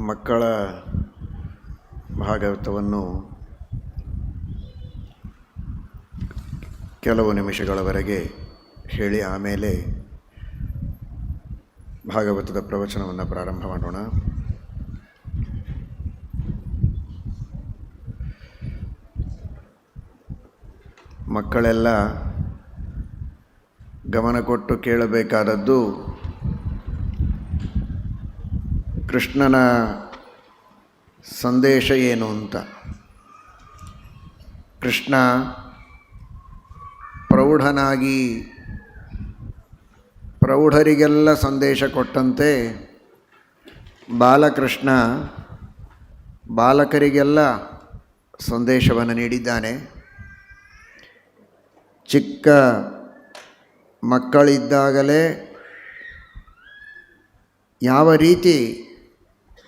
ಮಕ್ಕಳ ಭಾಗವತವನ್ನು ಕೆಲವು ನಿಮಿಷಗಳವರೆಗೆ ಹೇಳಿ ಆಮೇಲೆ ಭಾಗವತದ ಪ್ರವಚನವನ್ನು ಪ್ರಾರಂಭ ಮಾಡೋಣ. ಮಕ್ಕಳೆಲ್ಲ ಗಮನ ಕೊಟ್ಟು ಕೇಳಬೇಕಾದದ್ದು ಕೃಷ್ಣನ ಸಂದೇಶ ಏನು ಅಂತ. ಕೃಷ್ಣ ಪ್ರೌಢನಾಗಿ ಪ್ರೌಢರಿಗೆಲ್ಲ ಸಂದೇಶ ಕೊಟ್ಟಂತೆ ಬಾಲಕೃಷ್ಣ ಬಾಲಕರಿಗೆಲ್ಲ ಸಂದೇಶವನ್ನು ನೀಡಿದ್ದಾನೆ. ಚಿಕ್ಕ ಮಕ್ಕಳಿದ್ದಾಗಲೇ ಯಾವ ರೀತಿ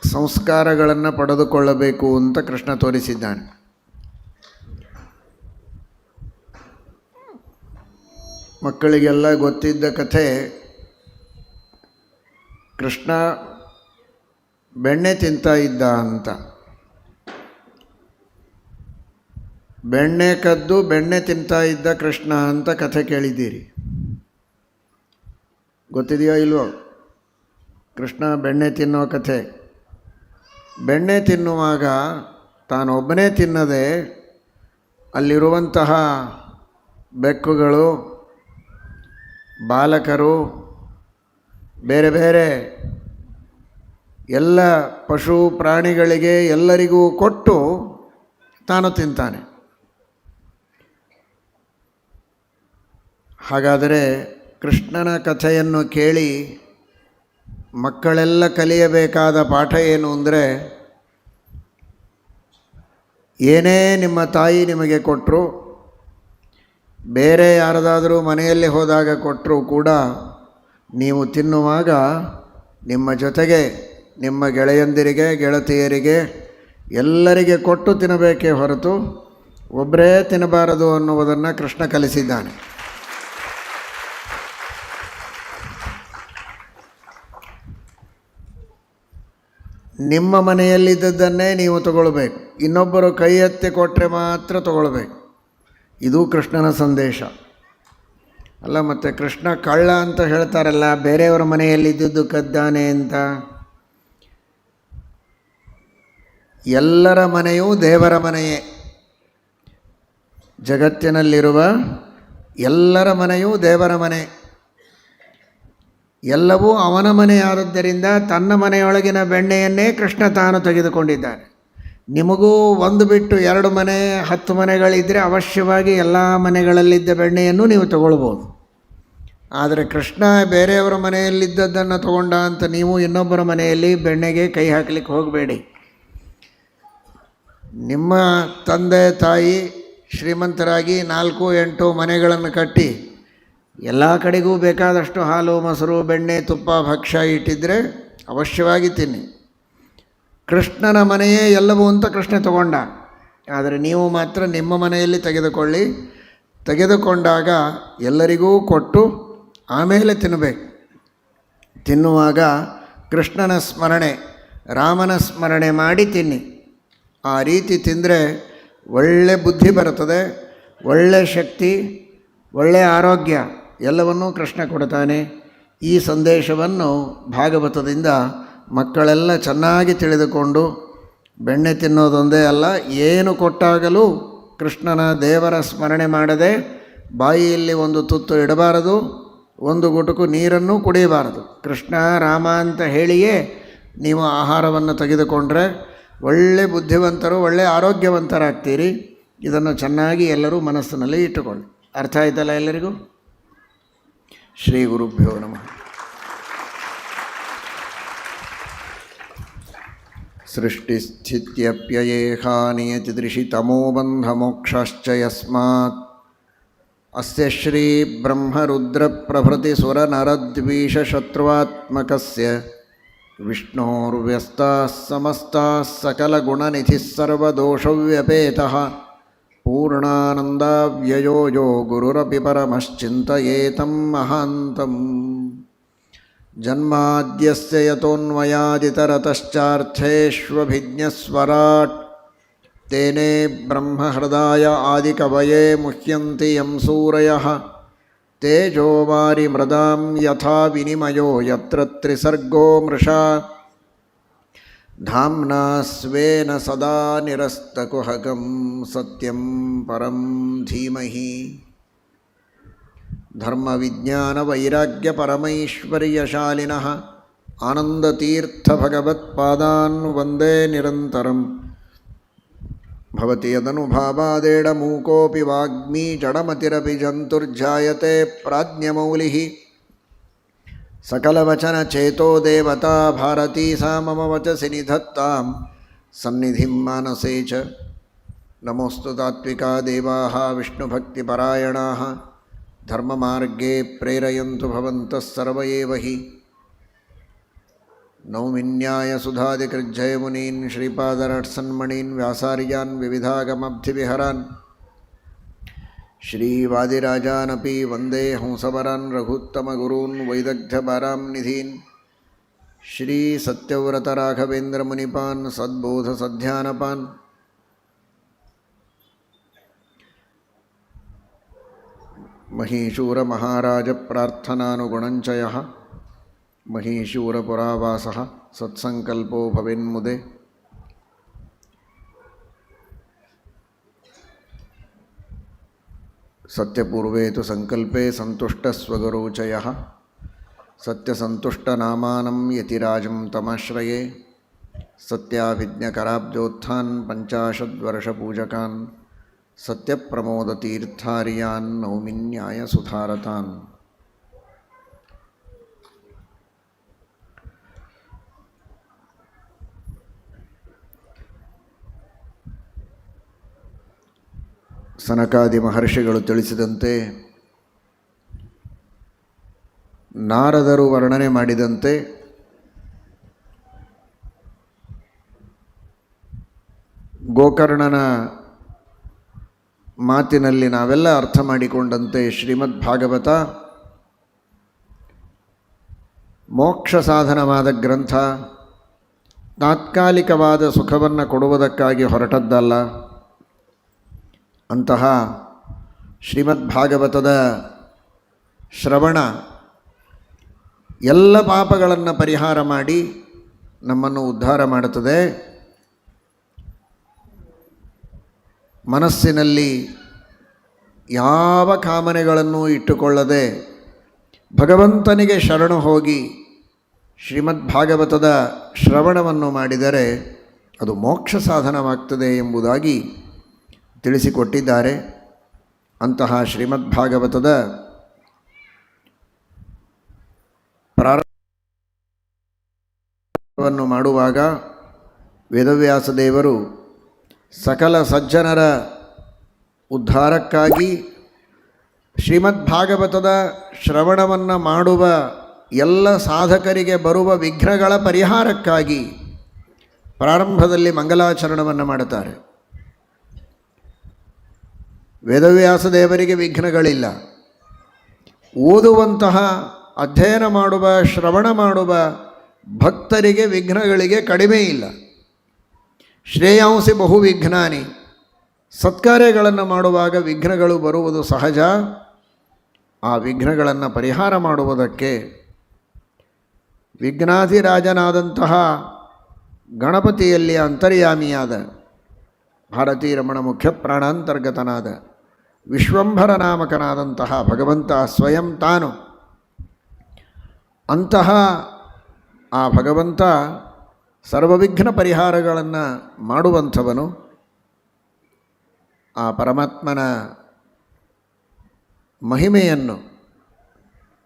ಸಂಸ್ಕಾರಗಳನ್ನು ಪಡೆದುಕೊಳ್ಳಬೇಕು ಅಂತ ಕೃಷ್ಣ ತೋರಿಸಿದ್ದಾನೆ. ಮಕ್ಕಳಿಗೆಲ್ಲ ಗೊತ್ತಿದ್ದ ಕಥೆ, ಕೃಷ್ಣ ಬೆಣ್ಣೆ ತಿಂತಾ ಇದ್ದ ಅಂತ. ಬೆಣ್ಣೆ ಕದ್ದು ಬೆಣ್ಣೆ ತಿಂತಾ ಇದ್ದ ಕೃಷ್ಣ ಅಂತ ಕಥೆ ಕೇಳಿದ್ದೀರಿ, ಗೊತ್ತಿದೆಯೋ ಇಲ್ವೋ? ಕೃಷ್ಣ ಬೆಣ್ಣೆ ತಿನ್ನೋ ಕಥೆ. ಬೆಣ್ಣೆ ತಿನ್ನುವಾಗ ತಾನೊಬ್ಬನೇ ತಿನ್ನದೆ ಅಲ್ಲಿರುವಂತಹ ಬೆಕ್ಕುಗಳು, ಬಾಲಕರು, ಬೇರೆ ಬೇರೆ ಎಲ್ಲ ಪಶು ಪ್ರಾಣಿಗಳಿಗೆ ಎಲ್ಲರಿಗೂ ಕೊಟ್ಟು ತಾನು ತಿಂತಾನೆ. ಹಾಗಾದರೆ ಕೃಷ್ಣನ ಕಥೆಯನ್ನು ಕೇಳಿ ಮಕ್ಕಳೆಲ್ಲ ಕಲಿಯಬೇಕಾದ ಪಾಠ ಏನು ಅಂದರೆ, ಏನೇ ನಿಮ್ಮ ತಾಯಿ ನಿಮಗೆ ಕೊಟ್ಟರು, ಬೇರೆ ಯಾರದಾದರೂ ಮನೆಯಲ್ಲಿ ಹೋದಾಗ ಕೊಟ್ಟರೂ ಕೂಡ ನೀವು ತಿನ್ನುವಾಗ ನಿಮ್ಮ ಜೊತೆಗೆ ನಿಮ್ಮ ಗೆಳೆಯಂದಿರಿಗೆ, ಗೆಳತಿಯರಿಗೆ ಎಲ್ಲರಿಗೆ ಕೊಟ್ಟು ತಿನ್ನಬೇಕೇ ಹೊರತು ಒಬ್ಬರೇ ತಿನ್ನಬಾರದು ಅನ್ನುವುದನ್ನು ಕೃಷ್ಣ ಕಲಿಸಿದ್ದಾನೆ. ನಿಮ್ಮ ಮನೆಯಲ್ಲಿದ್ದದ್ದನ್ನೇ ನೀವು ತಗೊಳ್ಬೇಕು, ಇನ್ನೊಬ್ಬರು ಕೈ ಎತ್ತಿ ಕೊಟ್ಟರೆ ಮಾತ್ರ ತಗೊಳ್ಬೇಕು. ಇದು ಕೃಷ್ಣನ ಸಂದೇಶ ಅಲ್ಲ. ಮತ್ತು ಕೃಷ್ಣ ಕಳ್ಳ ಅಂತ ಹೇಳ್ತಾರಲ್ಲ, ಬೇರೆಯವರ ಮನೆಯಲ್ಲಿದ್ದದ್ದು ಕದ್ದಾನೆ ಅಂತ. ಎಲ್ಲರ ಮನೆಯೂ ದೇವರ ಮನೆಯೇ. ಜಗತ್ತಿನಲ್ಲಿರುವ ಎಲ್ಲರ ಮನೆಯೂ ದೇವರ ಮನೆ. ಎಲ್ಲವೂ ಅವನ ಮನೆಯಾದದ್ದರಿಂದ ತನ್ನ ಮನೆಯೊಳಗಿನ ಬೆಣ್ಣೆಯನ್ನೇ ಕೃಷ್ಣ ತಾನು ತೆಗೆದುಕೊಂಡಿದ್ದಾನೆ. ನಿಮಗೂ ಒಂದು ಬಿಟ್ಟು 2 ಮನೆ 10 ಮನೆಗಳಿದ್ದರೆ ಅವಶ್ಯವಾಗಿ ಎಲ್ಲ ಮನೆಗಳಲ್ಲಿದ್ದ ಬೆಣ್ಣೆಯನ್ನು ನೀವು ತಗೊಳ್ಬೋದು. ಆದರೆ ಕೃಷ್ಣ ಬೇರೆಯವರ ಮನೆಯಲ್ಲಿದ್ದದ್ದನ್ನು ತಗೊಂಡ ಅಂತ ನೀವು ಇನ್ನೊಬ್ಬರ ಮನೆಯಲ್ಲಿ ಬೆಣ್ಣೆಗೆ ಕೈ ಹಾಕಲಿಕ್ಕೆ ಹೋಗಬೇಡಿ. ನಿಮ್ಮ ತಂದೆ ತಾಯಿ ಶ್ರೀಮಂತರಾಗಿ 4-8 ಮನೆಗಳನ್ನು ಕಟ್ಟಿ ಎಲ್ಲ ಕಡೆಗೂ ಬೇಕಾದಷ್ಟು ಹಾಲು, ಮೊಸರು, ಬೆಣ್ಣೆ, ತುಪ್ಪ, ಭಕ್ಷ್ಯ ಇಟ್ಟಿದ್ದರೆ ಅವಶ್ಯವಾಗಿ ತಿನ್ನಿ. ಕೃಷ್ಣನ ಮನೆಯೇ ಎಲ್ಲವೂ ಅಂತ ಕೃಷ್ಣ ತಗೊಂಡ. ಆದರೆ ನೀವು ಮಾತ್ರ ನಿಮ್ಮ ಮನೆಯಲ್ಲಿ ತೆಗೆದುಕೊಳ್ಳಿ. ತೆಗೆದುಕೊಂಡಾಗ ಎಲ್ಲರಿಗೂ ಕೊಟ್ಟು ಆಮೇಲೆ ತಿನ್ನಬೇಕು. ತಿನ್ನುವಾಗ ಕೃಷ್ಣನ ಸ್ಮರಣೆ, ರಾಮನ ಸ್ಮರಣೆ ಮಾಡಿ ತಿನ್ನಿ. ಆ ರೀತಿ ತಿಂದರೆ ಒಳ್ಳೆ ಬುದ್ಧಿ ಬರುತ್ತದೆ, ಒಳ್ಳೆ ಶಕ್ತಿ, ಒಳ್ಳೆಯ ಆರೋಗ್ಯ ಎಲ್ಲವನ್ನೂ ಕೃಷ್ಣ ಕೊಡ್ತಾನೆ. ಈ ಸಂದೇಶವನ್ನು ಭಾಗವತದಿಂದ ಮಕ್ಕಳೆಲ್ಲ ಚೆನ್ನಾಗಿ ತಿಳಿದುಕೊಂಡು ಬೆಣ್ಣೆ ತಿನ್ನೋದೊಂದೇ ಅಲ್ಲ, ಏನು ಕೊಟ್ಟಾಗಲೂ ಕೃಷ್ಣನ ದೇವರ ಸ್ಮರಣೆ ಮಾಡದೆ ಬಾಯಿಯಲ್ಲಿ ಒಂದು ತುತ್ತು ಇಡಬಾರದು, ಒಂದು ಗುಟುಕು ನೀರನ್ನು ಕುಡಿಯಬಾರದು. ಕೃಷ್ಣ ರಾಮ ಅಂತ ಹೇಳಿಯೇ ನೀವು ಆಹಾರವನ್ನು ತೆಗೆದುಕೊಂಡ್ರೆ ಒಳ್ಳೆ ಬುದ್ಧಿವಂತರು, ಒಳ್ಳೆ ಆರೋಗ್ಯವಂತರಾಗ್ತೀರಿ. ಇದನ್ನು ಚೆನ್ನಾಗಿ ಎಲ್ಲರೂ ಮನಸ್ಸಿನಲ್ಲಿ ಇಟ್ಟುಕೊಳ್ಳಿ. ಅರ್ಥ ಆಯ್ತಲ್ಲ ಎಲ್ಲರಿಗೂ? ಶ್ರೀ ಗುರುಭ್ಯೋ ನಮಃ. ಸೃಷ್ಟಿಸ್ಥಿತ್ಯಪ್ಯಯೇಹಾ ನಿಯತಿದೃಶಿ ತಮೋಬಂಧಮೋಕ್ಷಾಶ್ಚ ಯಸ್ಮಾತ್ ಅಸ್ಯ ಶ್ರೀ ಬ್ರಹ್ಮರುದ್ರಪ್ರಭೃತಿಸುರನರದ್ವೀಷಶತ್ರುವಾತ್ಮಕಸ್ಯ ವಿಷ್ಣೋರ್ವ್ಯಸ್ತಾಃ ಸಮಸ್ತಾಃ ಸಕಲಗುಣನಿಧಿಃ ಸರ್ವದೋಷವ್ಯಪೇತಃ ಪೂರ್ಣಾನಂದಾವ್ಯಯೋ ಯೋ ಗುರುರಪಿ ಪರಮಶ್ಚಿಂತಯೇತಂ ಮಹಾಂತಂ. ಜನ್ಮಾದ್ಯಸ್ಯ ಯತೋನ್ಮಯಾದಿತರತಶ್ಚಾರ್ಥೇಷ್ವಭಿಜ್ಞಸ್ವರಾಟ್ ತೇನೇ ಬ್ರಹ್ಮಹೃದಾಯ ಆದಿಕವಯೇ ಮುಹ್ಯಂತಿ ಯಂ ಸೂರಯಃ ತೇಜೋವಾರಿ ಮೃದಾಂ ಯಥಾ ವಿನಿಮಯೋ ಯತ್ರ ತ್ರಿಸರ್ಗೋ ಮೃಷಾ ಧಾಮ್ನಾ ಸ್ವೇನ ಸದಾ ನಿರಸ್ತಕುಹಕಂ ಸತ್ಯಂ ಪರಂ ಧೀಮಹಿ. ಧರ್ಮವಿಜ್ಞಾನವೈರಾಗ್ಯಪರಮೈಶ್ವರ್ಯಶಾಲಿನಃ ಆನಂದತೀರ್ಥಭಗವತ್ಪಾದಾನ್ ವಂದೇ ನಿರಂತರಂ. ಭವತಿ ಯದನುಭಾವಾದೇಡಮೂಕೋಪಿ ವಾಗ್ಮೀ ಜಡಮತಿರಪಿ ಜಂತುರ್ಜಾಯತೆ ಪ್ರಾಜ್ಞಮೌಲಿಃ. ಸಕಲವಚನಚೇತೋ ದೇವತಾ ಭಾರತೀ ಸಾ ಮಮ ವಚಸಿ ನಿಧತ್ತಾಂ ಸನ್ನಿಧಿಂ ಮಾನಸೇ ಚ. ನಮೋऽस्तु ತಾತ್ವಿಕಾ ದೇವಾಃ ವಿಷ್ಣುಭಕ್ತಿಪರಾಯಣಾಃ ಧರ್ಮಮಾರ್ಗೇ ಪ್ರೇರಯಂತು ಭವಂತಃ ಸರ್ವ ಏವ ಹಿ. ನೌಮಿನ್ಯಾಯಸುಧಾದಿಕೃಜ್ಜಯಮುನೀನ್ ಶ್ರೀಪಾದರಟ್ಸನ್ಮಣೀನ್ ವ್ಯಾಸಾರ್ಯಾನ್ ವಿವಿಧಾಗಮಬ್ಧಿವಿಹರಾನ್ ಶ್ರೀವಾದಿರಾಜಾನಪಿ ವಂದೇ ಹಂಸವರಾನ್ ರಘುತ್ತಮಗುರೂನ್ ವೈದಗ್ಧ್ಯಪಾರಾಂ ನಿಧೀನ್. ಶ್ರೀ ಸತ್ಯವ್ರತರಾಘವೇಂದ್ರಮುನಿಪಾನ್ ಸದ್ಬೋಧಸಧ್ಯಾನಪಾನ್ ಮಹೀಶೂರಮಹಾರಾಜಪ್ರಾರ್ಥನಾನುಗುಣಂಚಯಃ ಮಹೀಶೂರಪುರಾವಾಸಃ ಸತ್ಸಂಕಲ್ಪೋ ಭವೇನ್ಮುದೆ. ಸತ್ಯಪೂರ್ವೇ ತು ಸಂಕಲ್ಪೇ ಸಂತುಷ್ಟಸ್ವಗುರೂಚಯಃ ಸತ್ಯಸಂತುಷ್ಟನಾಮಾನಂ ಯತಿರಾಜಂ ತಮಾಶ್ರಯೇ. ಸತ್ಯಾಭಿಜ್ಞಕರಾಬ್ಜೋತ್ಥಾನ್ ಪಂಚಾಶದ್ವರ್ಷಪೂಜಕಾನ್ ಸತ್ಯಪ್ರಮೋದತೀರ್ಥಾರ್ಯಾನ್ ನೌಮಿನ್ಯಾಯಸುಧಾರತಾನ್. ಸನಕಾದಿ ಮಹರ್ಷಿಗಳು ತಿಳಿಸಿದಂತೆ, ನಾರದರು ವರ್ಣನೆ ಮಾಡಿದಂತೆ, ಗೋಕರ್ಣನ ಮಾತಿನಲ್ಲಿ ನಾವೆಲ್ಲ ಅರ್ಥ ಮಾಡಿಕೊಂಡಂತೆ ಶ್ರೀಮದ್ ಭಾಗವತ ಮೋಕ್ಷ ಸಾಧನವಾದ ಗ್ರಂಥ. ತಾತ್ಕಾಲಿಕವಾದ ಸುಖವನ್ನು ಕೊಡುವುದಕ್ಕಾಗಿ ಹೊರಟದ್ದಲ್ಲ. ಅಂತಹ ಶ್ರೀಮದ್ ಭಾಗವತದ ಶ್ರವಣ ಎಲ್ಲ ಪಾಪಗಳನ್ನು ಪರಿಹಾರ ಮಾಡಿ ನಮ್ಮನ್ನು ಉದ್ಧಾರ ಮಾಡುತ್ತದೆ. ಮನಸ್ಸಿನಲ್ಲಿ ಯಾವ ಕಾಮನೆಗಳನ್ನು ಇಟ್ಟುಕೊಳ್ಳದೆ ಭಗವಂತನಿಗೆ ಶರಣು ಹೋಗಿ ಶ್ರೀಮದ್ ಭಾಗವತದ ಶ್ರವಣವನ್ನು ಮಾಡಿದರೆ ಅದು ಮೋಕ್ಷ ಸಾಧನವಾಗ್ತದೆ ಎಂಬುದಾಗಿ ತಿಳಿಸಿಕೊಟ್ಟಿದ್ದಾರೆ. ಅಂತಹ ಶ್ರೀಮದ್ ಭಾಗವತದ ಪ್ರಾರಂಭವನ್ನು ಮಾಡುವಾಗ ವೇದವ್ಯಾಸ ದೇವರು ಸಕಲ ಸಜ್ಜನರ ಉದ್ಧಾರಕ್ಕಾಗಿ ಶ್ರೀಮದ್ ಭಾಗವತದ ಶ್ರವಣವನ್ನು ಮಾಡುವ ಎಲ್ಲ ಸಾಧಕರಿಗೆ ಬರುವ ವಿಘ್ನಗಳ ಪರಿಹಾರಕ್ಕಾಗಿ ಪ್ರಾರಂಭದಲ್ಲಿ ಮಂಗಲಾಚರಣವನ್ನು ಮಾಡುತ್ತಾರೆ. ವೇದವ್ಯಾಸ ದೇವರಿಗೆ ವಿಘ್ನಗಳಿಲ್ಲ. ಓದುವಂತಹ ಅಧ್ಯಯನ ಮಾಡುವ ಶ್ರವಣ ಮಾಡುವ ಭಕ್ತರಿಗೆ ವಿಘ್ನಗಳಿಗೆ ಕಡಿಮೆ ಇಲ್ಲ. ಶ್ರೇಯಾಂಸಿ ಬಹು ವಿಘ್ನಾನಿ. ಸತ್ಕಾರ್ಯಗಳನ್ನು ಮಾಡುವಾಗ ವಿಘ್ನಗಳು ಬರುವುದು ಸಹಜ. ಆ ವಿಘ್ನಗಳನ್ನು ಪರಿಹಾರ ಮಾಡುವುದಕ್ಕೆ ವಿಘ್ನಾಧಿರಾಜನಾದಂತಹ ಗಣಪತಿಯಲ್ಲಿ ಅಂತರ್ಯಾಮಿಯಾದ ಭಾರತೀ ರಮಣ ಮುಖ್ಯ ಪ್ರಾಣಾಂತರ್ಗತನಾದ ವಿಶ್ವಂಭರ ನಾಮಕನಾದಂತಹ ಭಗವಂತ ಸ್ವಯಂ ತಾನು. ಅಂತಹ ಆ ಭಗವಂತ ಸರ್ವವಿಘ್ನ ಪರಿಹಾರಗಳನ್ನು ಮಾಡುವಂಥವನು. ಆ ಪರಮಾತ್ಮನ ಮಹಿಮೆಯನ್ನು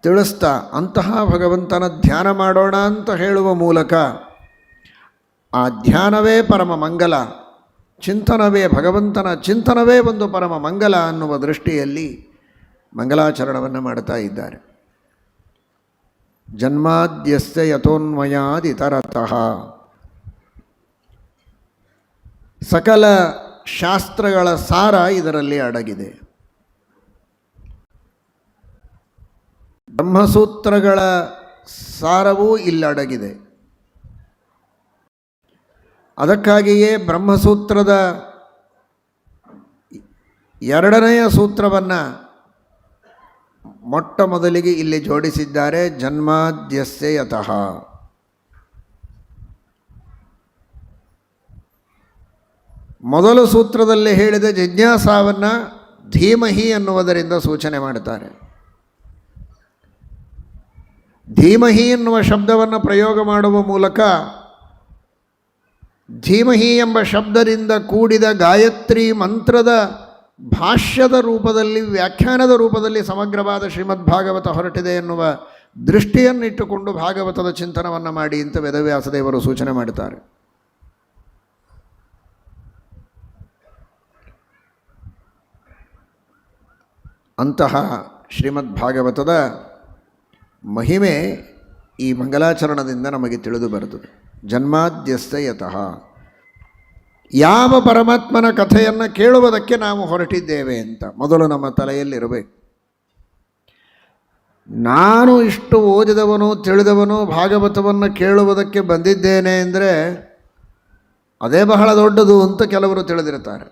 ತಿಳಿಸ್ತಾ ಅಂತಹ ಭಗವಂತನ ಧ್ಯಾನ ಮಾಡೋಣ ಅಂತ ಹೇಳುವ ಮೂಲಕ ಆ ಧ್ಯಾನವೇ ಪರಮ ಮಂಗಲ, ಚಿಂತನವೇ ಭಗವಂತನ ಚಿಂತನವೇ ಒಂದು ಪರಮ ಮಂಗಲ ಅನ್ನುವ ದೃಷ್ಟಿಯಲ್ಲಿ ಮಂಗಲಾಚರಣವನ್ನು ಮಾಡ್ತಾ ಇದ್ದಾರೆ. ಜನ್ಮಾದ್ಯಸ್ಯ ಯತೋನ್ಮಯಾದಿತರತಃ. ಸಕಲ ಶಾಸ್ತ್ರಗಳ ಸಾರ ಇದರಲ್ಲಿ ಅಡಗಿದೆ. ಬ್ರಹ್ಮಸೂತ್ರಗಳ ಸಾರವೂ ಇಲ್ಲಡಗಿದೆ. ಅದಕ್ಕಾಗಿಯೇ ಬ್ರಹ್ಮಸೂತ್ರದ 2ನೆಯ ಸೂತ್ರವನ್ನು ಮೊಟ್ಟ ಮೊದಲಿಗೆ ಇಲ್ಲಿ ಜೋಡಿಸಿದ್ದಾರೆ. ಜನ್ಮಾದ್ಯಸ್ಯ ಯತಃ. ಮೊದಲ ಸೂತ್ರದಲ್ಲಿ ಹೇಳಿದ ಜಿಜ್ಞಾಸಾವನ್ನು ಧೀಮಹಿ ಅನ್ನುವುದರಿಂದ ಸೂಚನೆ ಮಾಡುತ್ತಾರೆ. ಧೀಮಹಿ ಎನ್ನುವ ಶಬ್ದವನ್ನು ಪ್ರಯೋಗ ಮಾಡುವ ಮೂಲಕ ಧೀಮಹಿ ಎಂಬ ಶಬ್ದದಿಂದ ಕೂಡಿದ ಗಾಯತ್ರಿ ಮಂತ್ರದ ಭಾಷ್ಯದ ರೂಪದಲ್ಲಿ, ವ್ಯಾಖ್ಯಾನದ ರೂಪದಲ್ಲಿ ಸಮಗ್ರವಾದ ಶ್ರೀಮದ್ ಭಾಗವತ ಹೊರಟಿದೆ ಎನ್ನುವ ದೃಷ್ಟಿಯನ್ನಿಟ್ಟುಕೊಂಡು ಭಾಗವತದ ಚಿಂತನವನ್ನು ಮಾಡಿ ಅಂತ ವೇದವ್ಯಾಸದೇವರು ಸೂಚನೆ ಮಾಡುತ್ತಾರೆ. ಅಂತಹ ಶ್ರೀಮದ್ ಭಾಗವತದ ಮಹಿಮೆ ಈ ಮಂಗಲಾಚರಣದಿಂದ ನಮಗೆ ತಿಳಿದು ಬರುತ್ತದೆ. ಜನ್ಮಾದ್ಯಸ್ಯ ಯತಃ. ಯಾವ ಪರಮಾತ್ಮನ ಕಥೆಯನ್ನು ಕೇಳುವುದಕ್ಕೆ ನಾವು ಹೊರಟಿದ್ದೇವೆ ಅಂತ ಮೊದಲು ನಮ್ಮ ತಲೆಯಲ್ಲಿರಬೇಕು. ನಾನು ಇಷ್ಟು ಓದಿದವನು ತಿಳಿದವನು ಭಾಗವತವನ್ನು ಕೇಳುವುದಕ್ಕೆ ಬಂದಿದ್ದೇನೆ ಅಂದರೆ ಅದೇ ಬಹಳ ದೊಡ್ಡದು ಅಂತ ಕೆಲವರು ತಿಳಿದಿರ್ತಾರೆ.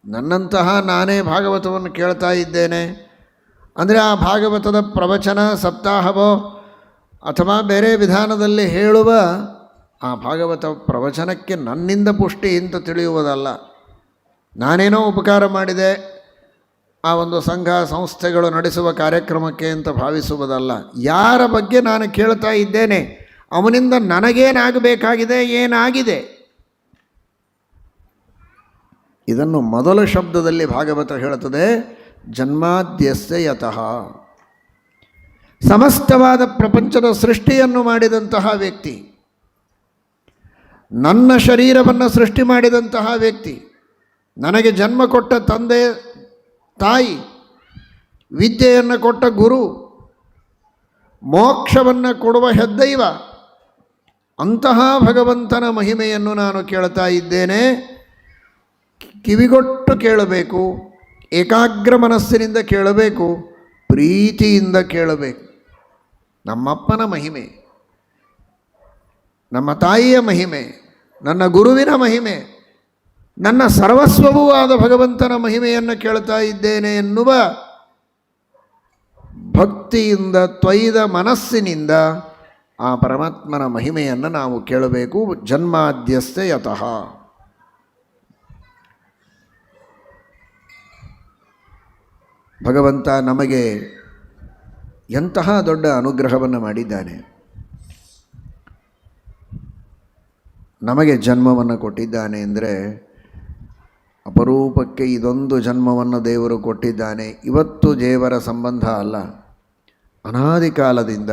ನನ್ನಂತಹ ನಾನೇ ಭಾಗವತವನ್ನು ಕೇಳ್ತಾ ಇದ್ದೇನೆ ಅಂದರೆ ಆ ಭಾಗವತದ ಪ್ರವಚನ, ಸಪ್ತಾಹವೋ ಅಥವಾ ಬೇರೆ ವಿಧಾನದಲ್ಲಿ ಹೇಳುವ ಆ ಭಾಗವತ ಪ್ರವಚನಕ್ಕೆ ನನ್ನಿಂದ ಪುಷ್ಟಿ ಅಂತ ತಿಳಿಯುವುದಲ್ಲ. ನಾನೇನೋ ಉಪಕಾರ ಮಾಡಿದೆ ಆ ಒಂದು ಸಂಘ ಸಂಸ್ಥೆಗಳು ನಡೆಸುವ ಕಾರ್ಯಕ್ರಮಕ್ಕೆ ಅಂತ ಭಾವಿಸುವುದಲ್ಲ. ಯಾರ ಬಗ್ಗೆ ನಾನು ಕೇಳ್ತಾ ಇದ್ದೇನೆ ಅವನಿಂದ ನನಗೇನಾಗಬೇಕಾಗಿದೆ, ಏನಾಗಿದೆ, ಇದನ್ನು ಮೊದಲ ಶಬ್ದದಲ್ಲಿ ಭಾಗವತ ಹೇಳುತ್ತದೆ. ಜನ್ಮಾದ್ಯಸ್ಯ ಯತಃ. ಸಮಸ್ತವಾದ ಪ್ರಪಂಚದ ಸೃಷ್ಟಿಯನ್ನು ಮಾಡಿದಂತಹ ವ್ಯಕ್ತಿ, ನನ್ನ ಶರೀರವನ್ನು ಸೃಷ್ಟಿ ಮಾಡಿದಂತಹ ವ್ಯಕ್ತಿ, ನನಗೆ ಜನ್ಮ ಕೊಟ್ಟ ತಂದೆ ತಾಯಿ, ವಿದ್ಯೆಯನ್ನು ಕೊಟ್ಟ ಗುರು, ಮೋಕ್ಷವನ್ನು ಕೊಡುವ ಹೆದ್ದೈವ, ಅಂತಹ ಭಗವಂತನ ಮಹಿಮೆಯನ್ನು ನಾನು ಕೇಳ್ತಾ ಇದ್ದೇನೆ. ಕಿವಿಗೊಟ್ಟು ಕೇಳಬೇಕು, ಏಕಾಗ್ರ ಮನಸ್ಸಿನಿಂದ ಕೇಳಬೇಕು, ಪ್ರೀತಿಯಿಂದ ಕೇಳಬೇಕು. ನಮ್ಮಪ್ಪನ ಮಹಿಮೆ, ನಮ್ಮ ತಾಯಿಯ ಮಹಿಮೆ, ನನ್ನ ಗುರುವಿನ ಮಹಿಮೆ, ನನ್ನ ಸರ್ವಸ್ವವೂ ಆದ ಭಗವಂತನ ಮಹಿಮೆಯನ್ನು ಕೇಳ್ತಾ ಇದ್ದೇನೆ ಎನ್ನುವ ಭಕ್ತಿಯಿಂದ ತ್ವಯ್ದ ಮನಸ್ಸಿನಿಂದ ಆ ಪರಮಾತ್ಮನ ಮಹಿಮೆಯನ್ನು ನಾವು ಕೇಳಬೇಕು. ಜನ್ಮಾದ್ಯಸ್ಯ ಯತಃ. ಭಗವಂತ ನಮಗೆ ಎಂತಹ ದೊಡ್ಡ ಅನುಗ್ರಹವನ್ನು ಮಾಡಿದ್ದಾನೆ. ನಮಗೆ ಜನ್ಮವನ್ನು ಕೊಟ್ಟಿದ್ದಾನೆ ಅಂದರೆ ಅಪರೂಪಕ್ಕೆ ಇದೊಂದು ಜನ್ಮವನ್ನು ದೇವರು ಕೊಟ್ಟಿದ್ದಾನೆ. ಇವತ್ತು ದೇವರ ಸಂಬಂಧ ಅಲ್ಲ, ಅನಾದಿ ಕಾಲದಿಂದ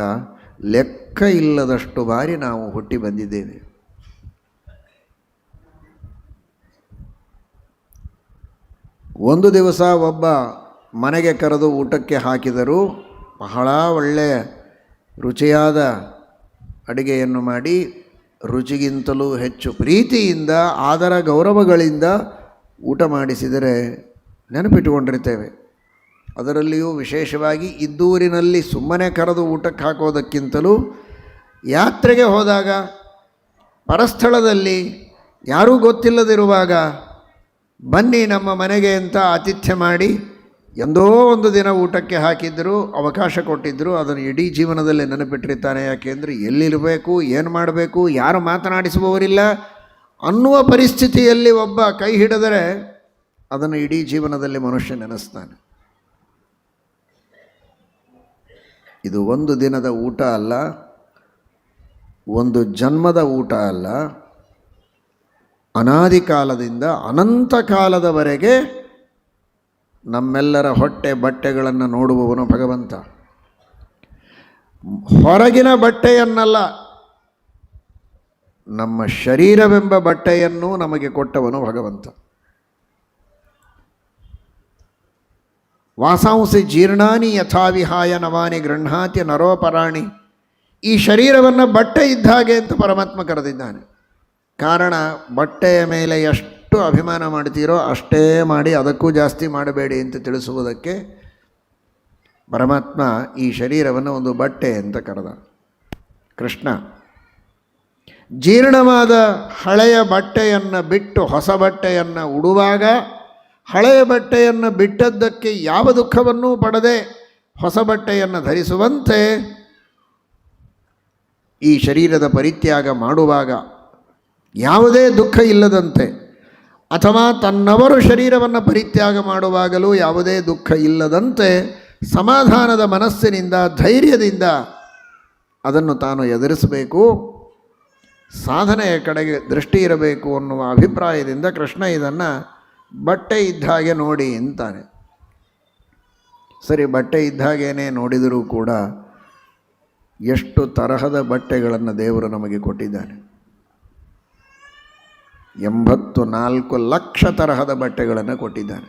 ಲೆಕ್ಕ ಇಲ್ಲದಷ್ಟು ಬಾರಿ ನಾವು ಹುಟ್ಟಿ ಬಂದಿದ್ದೇವೆ. ಒಂದು ದಿವಸ ಒಬ್ಬ ಮನೆಗೆ ಕರೆದು ಊಟಕ್ಕೆ ಹಾಕಿದರು. ಬಹಳ ಒಳ್ಳೆಯ ರುಚಿಯಾದ ಅಡುಗೆಯನ್ನು ಮಾಡಿ ರುಚಿಗಿಂತಲೂ ಹೆಚ್ಚು ಪ್ರೀತಿಯಿಂದ ಆದರ ಗೌರವಗಳಿಂದ ಊಟ ಮಾಡಿಸಿದರೆ ನೆನಪಿಟ್ಟುಕೊಂಡಿರ್ತೇವೆ. ಅದರಲ್ಲಿಯೂ ವಿಶೇಷವಾಗಿ ಇದ್ದೂರಿನಲ್ಲಿ ಸುಮ್ಮನೆ ಕರೆದು ಊಟಕ್ಕೆ ಹಾಕೋದಕ್ಕಿಂತಲೂ ಯಾತ್ರೆಗೆ ಹೋದಾಗ, ಪರಸ್ಥಳದಲ್ಲಿ ಯಾರೂ ಗೊತ್ತಿಲ್ಲದಿರುವಾಗ ಬನ್ನಿ ನಮ್ಮ ಮನೆಗೆ ಅಂತ ಆತಿಥ್ಯ ಮಾಡಿ ಎಂದೋ ಒಂದು ದಿನ ಊಟಕ್ಕೆ ಹಾಕಿದ್ದರು, ಅವಕಾಶ ಕೊಟ್ಟಿದ್ದರು. ಅದನ್ನು ಇಡೀ ಜೀವನದಲ್ಲಿ ನೆನಪಿಟ್ಟಿರ್ತಾನೆ. ಯಾಕೆಂದರೆ ಎಲ್ಲಿರಬೇಕು, ಏನು ಮಾಡಬೇಕು, ಯಾರು ಮಾತನಾಡಿಸುವವರಿಲ್ಲ ಅನ್ನುವ ಪರಿಸ್ಥಿತಿಯಲ್ಲಿ ಒಬ್ಬ ಕೈ ಹಿಡಿದರೆ ಅದನ್ನು ಇಡೀ ಜೀವನದಲ್ಲಿ ಮನುಷ್ಯ ನೆನೆಸ್ತಾನೆ. ಇದು ಒಂದು ದಿನದ ಊಟ ಅಲ್ಲ, ಒಂದು ಜನ್ಮದ ಊಟ ಅಲ್ಲ, ಅನಾದಿ ಕಾಲದಿಂದ ಅನಂತ ಕಾಲದವರೆಗೆ ನಮ್ಮೆಲ್ಲರ ಹೊಟ್ಟೆ ಬಟ್ಟೆಗಳನ್ನು ನೋಡುವವನು ಭಗವಂತ. ಹೊರಗಿನ ಬಟ್ಟೆಯನ್ನಲ್ಲ, ನಮ್ಮ ಶರೀರವೆಂಬ ಬಟ್ಟೆಯನ್ನು ನಮಗೆ ಕೊಟ್ಟವನು ಭಗವಂತ. ವಾಸಾಂಸಿ ಜೀರ್ಣಾನಿ ಯಥಾವಿಹಾಯ ನವಾನಿ ಗೃಹಾತಿ ನರೋಪರಾಣಿ. ಈ ಶರೀರವನ್ನು ಬಟ್ಟೆ ಇದ್ದ ಹಾಗೆ ಅಂತ ಪರಮಾತ್ಮ ಕರೆದಿದ್ದಾನೆ. ಕಾರಣ, ಬಟ್ಟೆಯ ಮೇಲೆ ಎಷ್ಟು ಅಭಿಮಾನ ಮಾಡ್ತೀರೋ ಅಷ್ಟೇ ಮಾಡಿ, ಅದಕ್ಕೂ ಜಾಸ್ತಿ ಮಾಡಬೇಡಿ ಅಂತ ತಿಳಿಸುವುದಕ್ಕೆ ಪರಮಾತ್ಮ ಈ ಶರೀರವನ್ನು ಒಂದು ಬಟ್ಟೆ ಅಂತ ಕರೆದ. ಕೃಷ್ಣ ಜೀರ್ಣವಾದ ಹಳೆಯ ಬಟ್ಟೆಯನ್ನು ಬಿಟ್ಟು ಹೊಸ ಬಟ್ಟೆಯನ್ನು ಉಡುವಾಗ ಹಳೆಯ ಬಟ್ಟೆಯನ್ನು ಬಿಟ್ಟದ್ದಕ್ಕೆ ಯಾವ ದುಃಖವನ್ನೂ ಪಡದೆ ಹೊಸ ಬಟ್ಟೆಯನ್ನು ಧರಿಸುವಂತೆ ಈ ಶರೀರದ ಪರಿತ್ಯಾಗ ಮಾಡುವಾಗ ಯಾವುದೇ ದುಃಖ ಇಲ್ಲದಂತೆ, ಅಥವಾ ತನ್ನವರು ಶರೀರವನ್ನು ಪರಿತ್ಯಾಗ ಮಾಡುವಾಗಲೂ ಯಾವುದೇ ದುಃಖ ಇಲ್ಲದಂತೆ ಸಮಾಧಾನದ ಮನಸ್ಸಿನಿಂದ ಧೈರ್ಯದಿಂದ ಅದನ್ನು ತಾನು ಎದುರಿಸಬೇಕು, ಸಾಧನೆಯ ಕಡೆಗೆ ದೃಷ್ಟಿ ಇರಬೇಕು ಅನ್ನುವ ಅಭಿಪ್ರಾಯದಿಂದ ಕೃಷ್ಣ ಇದನ್ನು ಬಟ್ಟೆ ಇದ್ದ ಹಾಗೆ ನೋಡಿ ಅಂತಾನೆ. ಸರಿ, ಬಟ್ಟೆ ಇದ್ದ ಹಾಗೇನೆ ನೋಡಿದರೂ ಕೂಡ ಎಷ್ಟು ತರಹದ ಬಟ್ಟೆಗಳನ್ನು ದೇವರು ನಮಗೆ ಕೊಟ್ಟಿದ್ದಾನೆ. 84 ಲಕ್ಷ ತರಹದ ಬಟ್ಟೆಗಳನ್ನು ಕೊಟ್ಟಿದ್ದಾನೆ.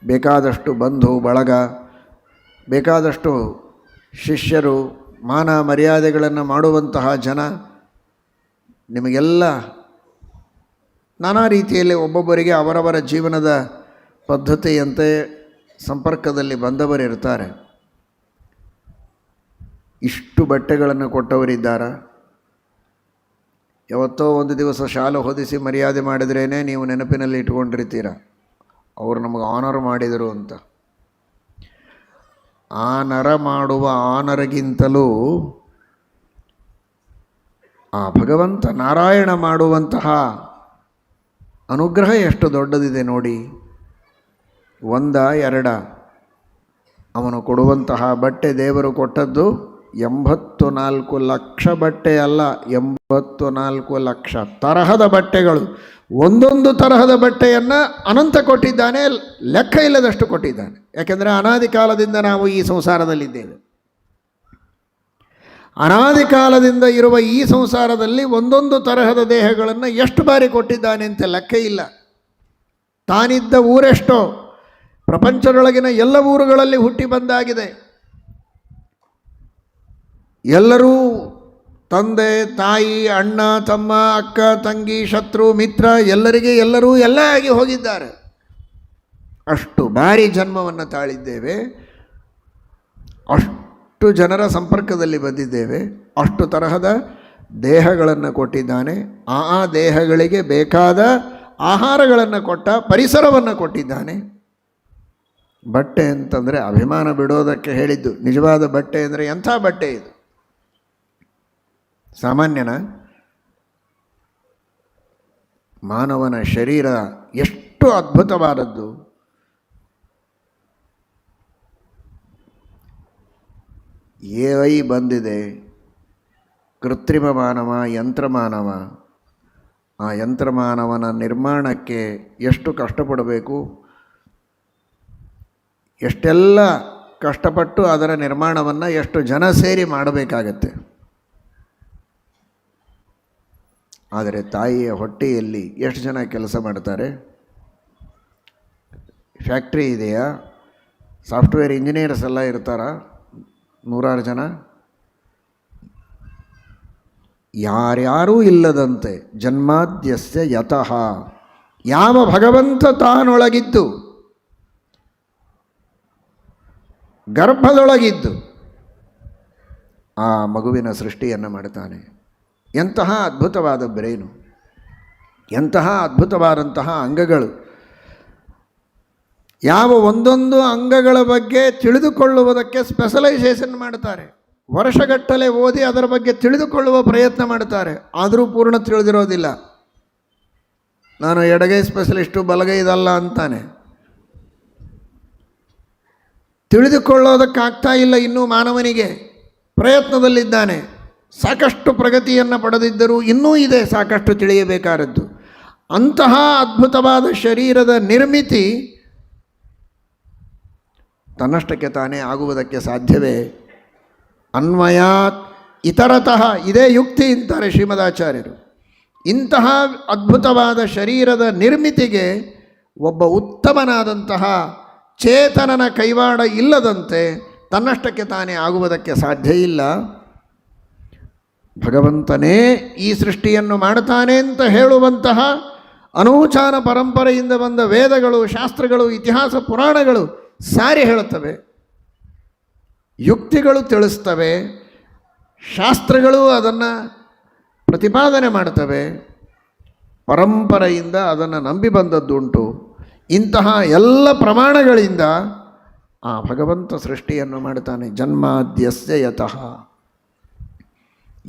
ಬೇಕಾದಷ್ಟು ಬಂಧು ಬಳಗ, ಬೇಕಾದಷ್ಟು ಶಿಷ್ಯರು, ಮಾನ ಮರ್ಯಾದೆಗಳನ್ನು ಮಾಡುವಂತಹ ಜನ, ನಿಮಗೆಲ್ಲ ನಾನಾ ರೀತಿಯಲ್ಲಿ ಒಬ್ಬೊಬ್ಬರಿಗೆ ಅವರವರ ಜೀವನದ ಪದ್ಧತಿಯಂತೆ ಸಂಪರ್ಕದಲ್ಲಿ ಬಂದವರಿರ್ತಾರೆ. ಇಷ್ಟು ಬಟ್ಟೆಗಳನ್ನು ಕೊಟ್ಟವರಿದ್ದಾರ? ಯಾವತ್ತೋ ಒಂದು ದಿವಸ ಶಾಲು ಹೊದಿಸಿ ಮರ್ಯಾದೆ ಮಾಡಿದ್ರೇ ನೀವು ನೆನಪಿನಲ್ಲಿ ಇಟ್ಕೊಂಡಿರ್ತೀರ, ಅವರು ನಮಗೆ ಆನರ್ ಮಾಡಿದರು ಅಂತ. ಆನರ ಮಾಡುವ ಆನರಗಿಂತಲೂ ಆ ಭಗವಂತ ನಾರಾಯಣ ಮಾಡುವಂತಹ ಅನುಗ್ರಹ ಎಷ್ಟು ದೊಡ್ಡದಿದೆ ನೋಡಿ. 1 2 ಅವನು ಕೊಡುವಂತಹ ಬಟ್ಟೆ, ದೇವರು ಕೊಟ್ಟದ್ದು 84 ಲಕ್ಷ ಬಟ್ಟೆ ಅಲ್ಲ, 84 ಲಕ್ಷ ತರಹದ ಬಟ್ಟೆಗಳು. ಒಂದೊಂದು ತರಹದ ಬಟ್ಟೆಯನ್ನು ಅನಂತ ಕೊಟ್ಟಿದ್ದಾನೆ, ಲೆಕ್ಕ ಇಲ್ಲದಷ್ಟು ಕೊಟ್ಟಿದ್ದಾನೆ. ಯಾಕೆಂದರೆ ಅನಾದಿ ಕಾಲದಿಂದ ನಾವು ಈ ಸಂಸಾರದಲ್ಲಿದ್ದೇವೆ. ಅನಾದಿ ಕಾಲದಿಂದ ಇರುವ ಈ ಸಂಸಾರದಲ್ಲಿ ಒಂದೊಂದು ತರಹದ ದೇಹಗಳನ್ನು ಎಷ್ಟು ಬಾರಿ ಕೊಟ್ಟಿದ್ದಾನೆ ಅಂತ ಲೆಕ್ಕ ಇಲ್ಲ. ತಾನಿದ್ದ ಊರೆಷ್ಟೋ, ಪ್ರಪಂಚದೊಳಗಿನ ಎಲ್ಲ ಊರುಗಳಲ್ಲಿ ಹುಟ್ಟಿ ಬಂದಾಗಿದೆ. ಎಲ್ಲರೂ ತಂದೆ ತಾಯಿ ಅಣ್ಣ ತಮ್ಮ ಅಕ್ಕ ತಂಗಿ ಶತ್ರು ಮಿತ್ರ ಎಲ್ಲರೂ ಎಲ್ಲ ಆಗಿ ಹೋಗಿದ್ದಾರೆ. ಅಷ್ಟು ಬಾರಿ ಜನ್ಮವನ್ನು ತಾಳಿದ್ದೇವೆ, ಅಷ್ಟು ಜನರ ಸಂಪರ್ಕದಲ್ಲಿ ಬಂದಿದ್ದೇವೆ, ಅಷ್ಟು ತರಹದ ದೇಹಗಳನ್ನು ಕೊಟ್ಟಿದ್ದಾನೆ. ಆ ದೇಹಗಳಿಗೆ ಬೇಕಾದ ಆಹಾರಗಳನ್ನು ಕೊಟ್ಟ, ಪರಿಸರವನ್ನು ಕೊಟ್ಟಿದ್ದಾನೆ. ಬಟ್ಟೆ ಅಂತಂದರೆ ಅಭಿಮಾನ ಬಿಡೋದಕ್ಕೆ ಹೇಳಿದ್ದು. ನಿಜವಾದ ಬಟ್ಟೆ ಅಂದರೆ ಎಂಥ ಬಟ್ಟೆ ಇದು? ಸಾಮಾನ್ಯನ ಮಾನವನ ಶರೀರ ಎಷ್ಟು ಅದ್ಭುತವಾದದ್ದು. AI ಬಂದಿದೆ, ಕೃತ್ರಿಮ ಮಾನವ, ಯಂತ್ರಮಾನವ. ಆ ಯಂತ್ರಮಾನವನ ನಿರ್ಮಾಣಕ್ಕೆ ಎಷ್ಟು ಕಷ್ಟಪಡಬೇಕು, ಎಷ್ಟೆಲ್ಲ ಕಷ್ಟಪಟ್ಟು ಅದರ ನಿರ್ಮಾಣವನ್ನು ಎಷ್ಟು ಜನ ಸೇರಿ ಮಾಡಬೇಕಾಗತ್ತೆ. ಆದರೆ ತಾಯಿಯ ಹೊಟ್ಟೆಯಲ್ಲಿ ಎಷ್ಟು ಜನ ಕೆಲಸ ಮಾಡ್ತಾರೆ? ಫ್ಯಾಕ್ಟ್ರಿ ಇದೆಯಾ? ಸಾಫ್ಟ್ವೇರ್ ಇಂಜಿನಿಯರ್ಸ್ ಎಲ್ಲ ಇರ್ತಾರ, 100 ಜನ. ಯಾರ್ಯಾರೂ ಇಲ್ಲದಂತೆ ಜನ್ಮಾದ್ಯಸ್ಯ ಯತಃ, ಯಾವ ಭಗವಂತ ತಾನೊಳಗಿದ್ದು ಗರ್ಭದೊಳಗಿದ್ದು ಆ ಮಗುವಿನ ಸೃಷ್ಟಿಯನ್ನು ಮಾಡ್ತಾನೆ. ಎಂತಹ ಅದ್ಭುತವಾದ ಬ್ರೈನು, ಎಂತಹ ಅದ್ಭುತವಾದಂತಹ ಅಂಗಗಳು. ಯಾವ ಒಂದೊಂದು ಅಂಗಗಳ ಬಗ್ಗೆ ತಿಳಿದುಕೊಳ್ಳುವುದಕ್ಕೆ ಸ್ಪೆಷಲೈಸೇಷನ್ ಮಾಡ್ತಾರೆ. ವರ್ಷಗಟ್ಟಲೆ ಓದಿ ಅದರ ಬಗ್ಗೆ ತಿಳಿದುಕೊಳ್ಳುವ ಪ್ರಯತ್ನ ಮಾಡ್ತಾರೆ, ಆದರೂ ಪೂರ್ಣ ತಿಳಿದಿರೋದಿಲ್ಲ. ನಾನು ಎಡಗೈ ಸ್ಪೆಷಲಿಸ್ಟು, ಬಲಗೈ ಇದಲ್ಲ ಅಂತಾನೆ. ತಿಳಿದುಕೊಳ್ಳೋದಕ್ಕಾಗ್ತಾ ಇಲ್ಲ ಇನ್ನೂ ಮಾನವನಿಗೆ, ಪ್ರಯತ್ನದಲ್ಲಿದ್ದಾನೆ. ಸಾಕಷ್ಟು ಪ್ರಗತಿಯನ್ನು ಪಡೆದಿದ್ದರೂ ಇನ್ನೂ ಇದೆ ಸಾಕಷ್ಟು ತಿಳಿಯಬೇಕಾದದ್ದು. ಅಂತಹ ಅದ್ಭುತವಾದ ಶರೀರದ ನಿರ್ಮಿತಿ ತನ್ನಷ್ಟಕ್ಕೆ ತಾನೇ ಆಗುವುದಕ್ಕೆ ಸಾಧ್ಯವೇ? ಅನ್ವಯಾತ್ ಇತರತಃ, ಇದೇ ಯುಕ್ತಿ ಅಂತಾರೆ ಶ್ರೀಮದಾಚಾರ್ಯರು. ಇಂತಹ ಅದ್ಭುತವಾದ ಶರೀರದ ನಿರ್ಮಿತಿಗೆ ಒಬ್ಬ ಉತ್ತಮನಾದಂತಹ ಚೇತನನ ಕೈವಾಡ ಇಲ್ಲದಂತೆ ತನ್ನಷ್ಟಕ್ಕೆ ತಾನೇ ಆಗುವುದಕ್ಕೆ ಸಾಧ್ಯ ಇಲ್ಲ. ಭಗವಂತನೇ ಈ ಸೃಷ್ಟಿಯನ್ನು ಮಾಡ್ತಾನೆ ಅಂತ ಹೇಳುವಂತಹ ಅನೂಚಾನ ಪರಂಪರೆಯಿಂದ ಬಂದ ವೇದಗಳು, ಶಾಸ್ತ್ರಗಳು, ಇತಿಹಾಸ ಪುರಾಣಗಳು ಸಾರಿ ಹೇಳುತ್ತವೆ, ಯುಕ್ತಿಗಳು ತಿಳಿಸ್ತವೆ, ಶಾಸ್ತ್ರಗಳು ಅದನ್ನು ಪ್ರತಿಪಾದನೆ ಮಾಡ್ತವೆ, ಪರಂಪರೆಯಿಂದ ಅದನ್ನು ನಂಬಿ ಬಂದದ್ದುಂಟು. ಇಂತಹ ಎಲ್ಲ ಪ್ರಮಾಣಗಳಿಂದ ಆ ಭಗವಂತ ಸೃಷ್ಟಿಯನ್ನು ಮಾಡ್ತಾನೆ. ಜನ್ಮಾದ್ಯಸ್ಯ ಯತಃ.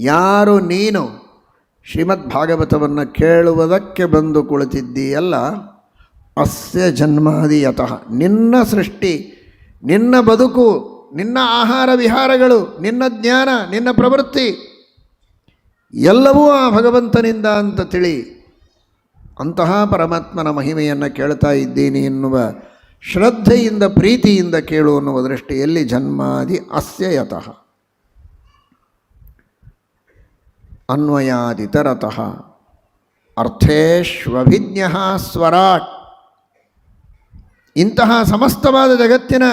ಯಾರು ನೀನು ಶ್ರೀಮದ್ ಭಾಗವತವನ್ನು ಕೇಳುವುದಕ್ಕೆ ಬಂದು ಕುಳಿತಿದ್ದೀಯಲ್ಲ, ಅಸ್ಯ ಜನ್ಮಾದಿ ಯತಃ. ನಿನ್ನ ಸೃಷ್ಟಿ, ನಿನ್ನ ಬದುಕು, ನಿನ್ನ ಆಹಾರ ವಿಹಾರಗಳು, ನಿನ್ನ ಜ್ಞಾನ, ನಿನ್ನ ಪ್ರವೃತ್ತಿ ಎಲ್ಲವೂ ಆ ಭಗವಂತನಿಂದ ಅಂತ ತಿಳಿ ಅಂತಹ ಪರಮಾತ್ಮನ ಮಹಿಮೆಯನ್ನು ಕೇಳ್ತಾ ಇದ್ದೀನಿ ಎನ್ನುವ ಶ್ರದ್ಧೆಯಿಂದ ಪ್ರೀತಿಯಿಂದ ಕೇಳು ಅನ್ನುವ ದೃಷ್ಟಿಯಲ್ಲಿ ಜನ್ಮಾದಿ ಅಸ್ಯ ಯತಃ. ಅನ್ವಯಾದಿತರತಃ ಅರ್ಥೇಶ್ವಭಿಜ್ಞ ಸ್ವರಾಟ್. ಇಂತಹ ಸಮಸ್ತವಾದ ಜಗತ್ತಿನ